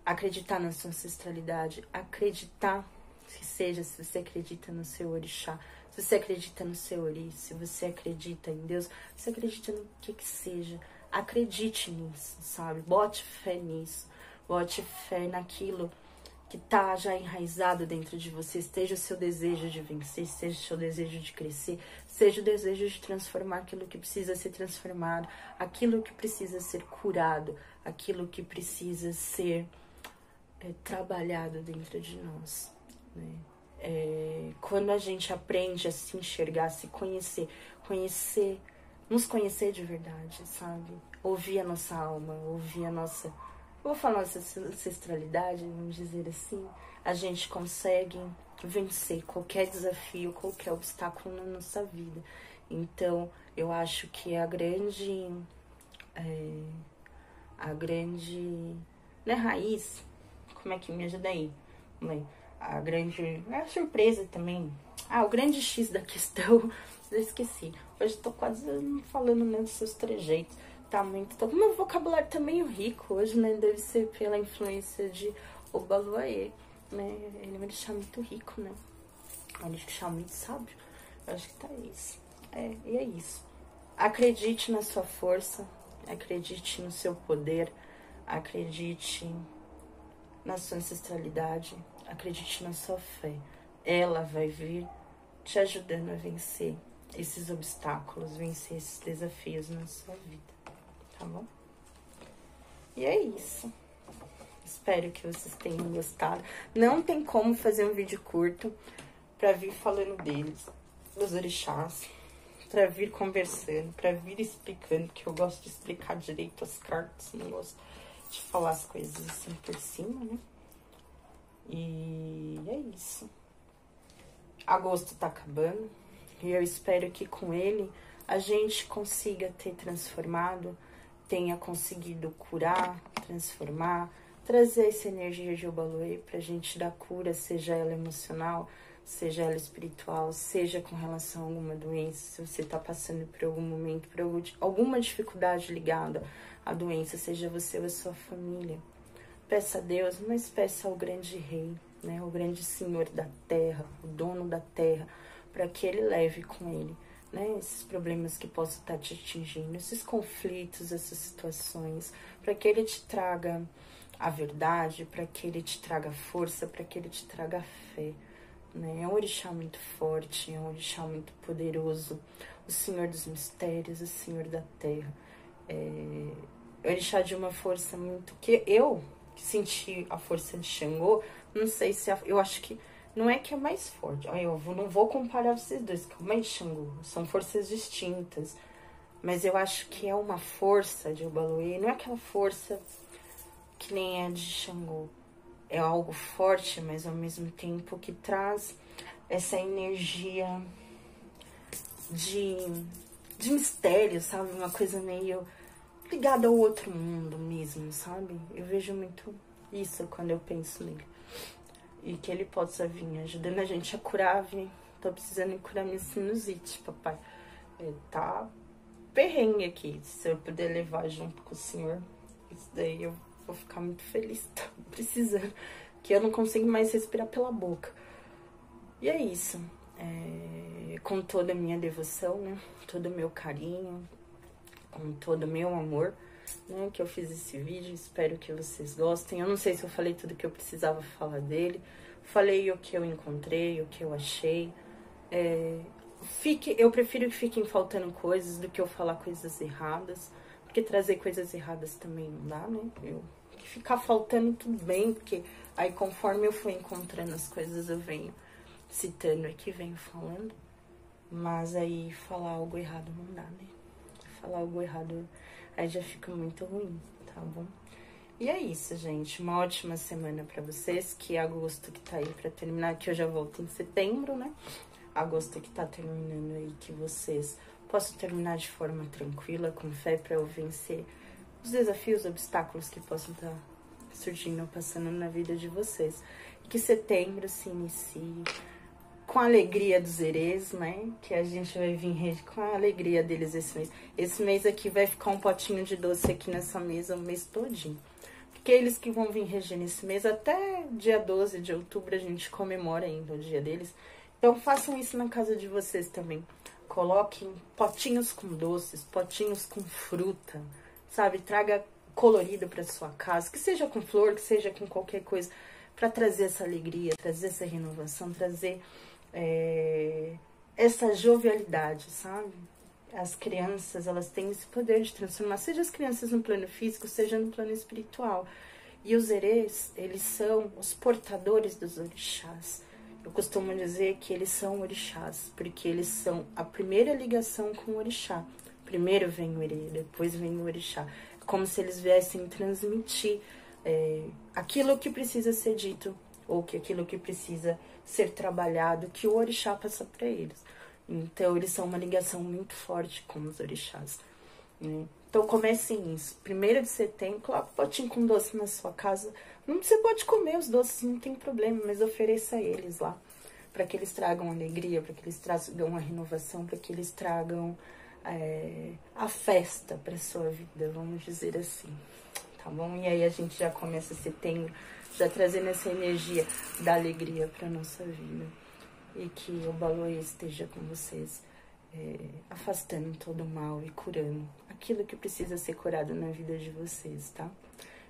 Acreditar na sua ancestralidade, acreditar que seja, se você acredita no seu orixá, se você acredita no seu ori, se você acredita em Deus, se você acredita no que seja, acredite nisso, sabe? Bote fé nisso, bote fé naquilo que tá já enraizado dentro de você, esteja o seu desejo de vencer, seja o seu desejo de crescer, seja o desejo de transformar aquilo que precisa ser transformado, aquilo que precisa ser curado, aquilo que precisa ser trabalhado dentro de nós, né? Quando a gente aprende a se enxergar, a se conhecer, nos conhecer de verdade, sabe? Ouvir a nossa alma, ouvir a nossa... Vou falar nossa ancestralidade, vamos dizer assim, a gente consegue vencer qualquer desafio, qualquer obstáculo na nossa vida. Então, eu acho que a grande, né, raiz, como é que me ajuda aí? A grande, a surpresa também, o grande X da questão, eu esqueci. Hoje tô quase falando, né, dos seus trejeitos. Tá muito... Meu vocabulário tá meio rico hoje, né? Deve ser pela influência de Obaluayê, né? Ele vai deixar muito rico, né? Ele vai deixar muito sábio. Eu acho que tá isso. E é isso. Acredite na sua força, acredite no seu poder, acredite na sua ancestralidade, acredite na sua fé. Ela vai vir te ajudando a vencer esses obstáculos, vencer esses desafios na sua vida. Tá bom? E é isso. Espero que vocês tenham gostado. Não tem como fazer um vídeo curto pra vir falando deles, dos orixás, pra vir conversando, pra vir explicando, que eu gosto de explicar direito as cartas, não gosto de falar as coisas assim por cima, né? E é isso. Agosto tá acabando e eu espero que com ele a gente consiga ter transformado, tenha conseguido curar, transformar, trazer essa energia de Obaluayê pra gente dar cura, seja ela emocional, seja ela espiritual, seja com relação a alguma doença, se você tá passando por algum momento, por alguma dificuldade ligada à doença, seja você ou a sua família. peça a Deus, mas peça ao grande rei, né, o grande Senhor da terra, o dono da terra, para que ele leve com ele, né, esses problemas que possam estar te atingindo, esses conflitos, essas situações, para que ele te traga a verdade, para que ele te traga força, para que ele te traga fé, né? É um orixá muito forte, é um orixá muito poderoso, o Senhor dos mistérios, o Senhor da terra, é orixá de uma força muito, que eu senti a força de Xangô, não sei se eu acho que não é que é mais forte. Não vou comparar vocês dois, Calma aí, Xangô, são forças distintas, mas eu acho que é uma força de Obaloê, não é aquela força que nem a de Xangô, é algo forte, mas ao mesmo tempo que traz essa energia de mistério, sabe? Uma coisa meio ligada ao outro mundo mesmo, sabe? Eu vejo muito isso quando eu penso nele. E que ele possa vir ajudando a gente a curar, tô precisando curar minha sinusite, papai. Tá perrengue aqui. Se eu puder levar junto com o senhor, isso daí eu vou ficar muito feliz. Tô precisando. Que eu não consigo mais respirar pela boca. E é isso. Com toda a minha devoção, né? Todo o meu carinho, com todo o meu amor, né? Que eu fiz esse vídeo. Espero que vocês gostem. Eu não sei se eu falei tudo que eu precisava falar dele. Falei o que eu encontrei, o que eu achei. Eu prefiro que fiquem faltando coisas do que eu falar coisas erradas. Porque trazer coisas erradas também não dá, né? Ficar faltando tudo bem, porque aí conforme eu for encontrando as coisas eu venho citando aqui, venho falando. Mas aí falar algo errado não dá, né? Falar algo errado aí já fica muito ruim, tá bom? E é isso, gente. Uma ótima semana pra vocês. Que agosto que tá aí pra terminar, que eu já volto em setembro, né? Agosto que tá terminando aí, que vocês possam terminar de forma tranquila, com fé, pra eu vencer os desafios, os obstáculos que possam estar surgindo, passando na vida de vocês. E que setembro se inicie com a alegria dos herês, né? Que a gente vai vir com a alegria deles esse mês. Esse mês aqui vai ficar um potinho de doce aqui nessa mesa o mês todinho. Porque eles que vão vir reger nesse mês, até dia 12 de outubro a gente comemora ainda o dia deles. Então façam isso na casa de vocês também. Coloquem potinhos com doces, potinhos com fruta, sabe? Traga colorido para sua casa, que seja com flor, que seja com qualquer coisa, para trazer essa alegria, trazer essa renovação, trazer essa jovialidade, sabe? As crianças, elas têm esse poder de transformar, seja as crianças no plano físico, seja no plano espiritual. E os herês, eles são os portadores dos orixás. Eu costumo dizer que eles são orixás, porque eles são a primeira ligação com o orixá. Primeiro vem o herê, depois vem o orixá. É como se eles viessem transmitir aquilo que precisa ser dito, ou que aquilo que precisa ser trabalhado, que o orixá passa para eles. Então, eles são uma ligação muito forte com os orixás, né? Então, comecem isso. 1º de setembro, coloca um potinho com doce na sua casa. Você pode comer os doces, não tem problema, mas ofereça a eles lá, para que eles tragam alegria, para que eles tragam a renovação, para que eles tragam a festa para sua vida, vamos dizer assim, tá bom? E aí a gente já começa setembro, já trazendo essa energia da alegria para nossa vida. E que o Obaloê esteja com vocês, afastando todo o mal e curando aquilo que precisa ser curado na vida de vocês, tá?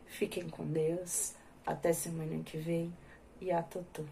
Fiquem com Deus, até semana que vem e a Totô.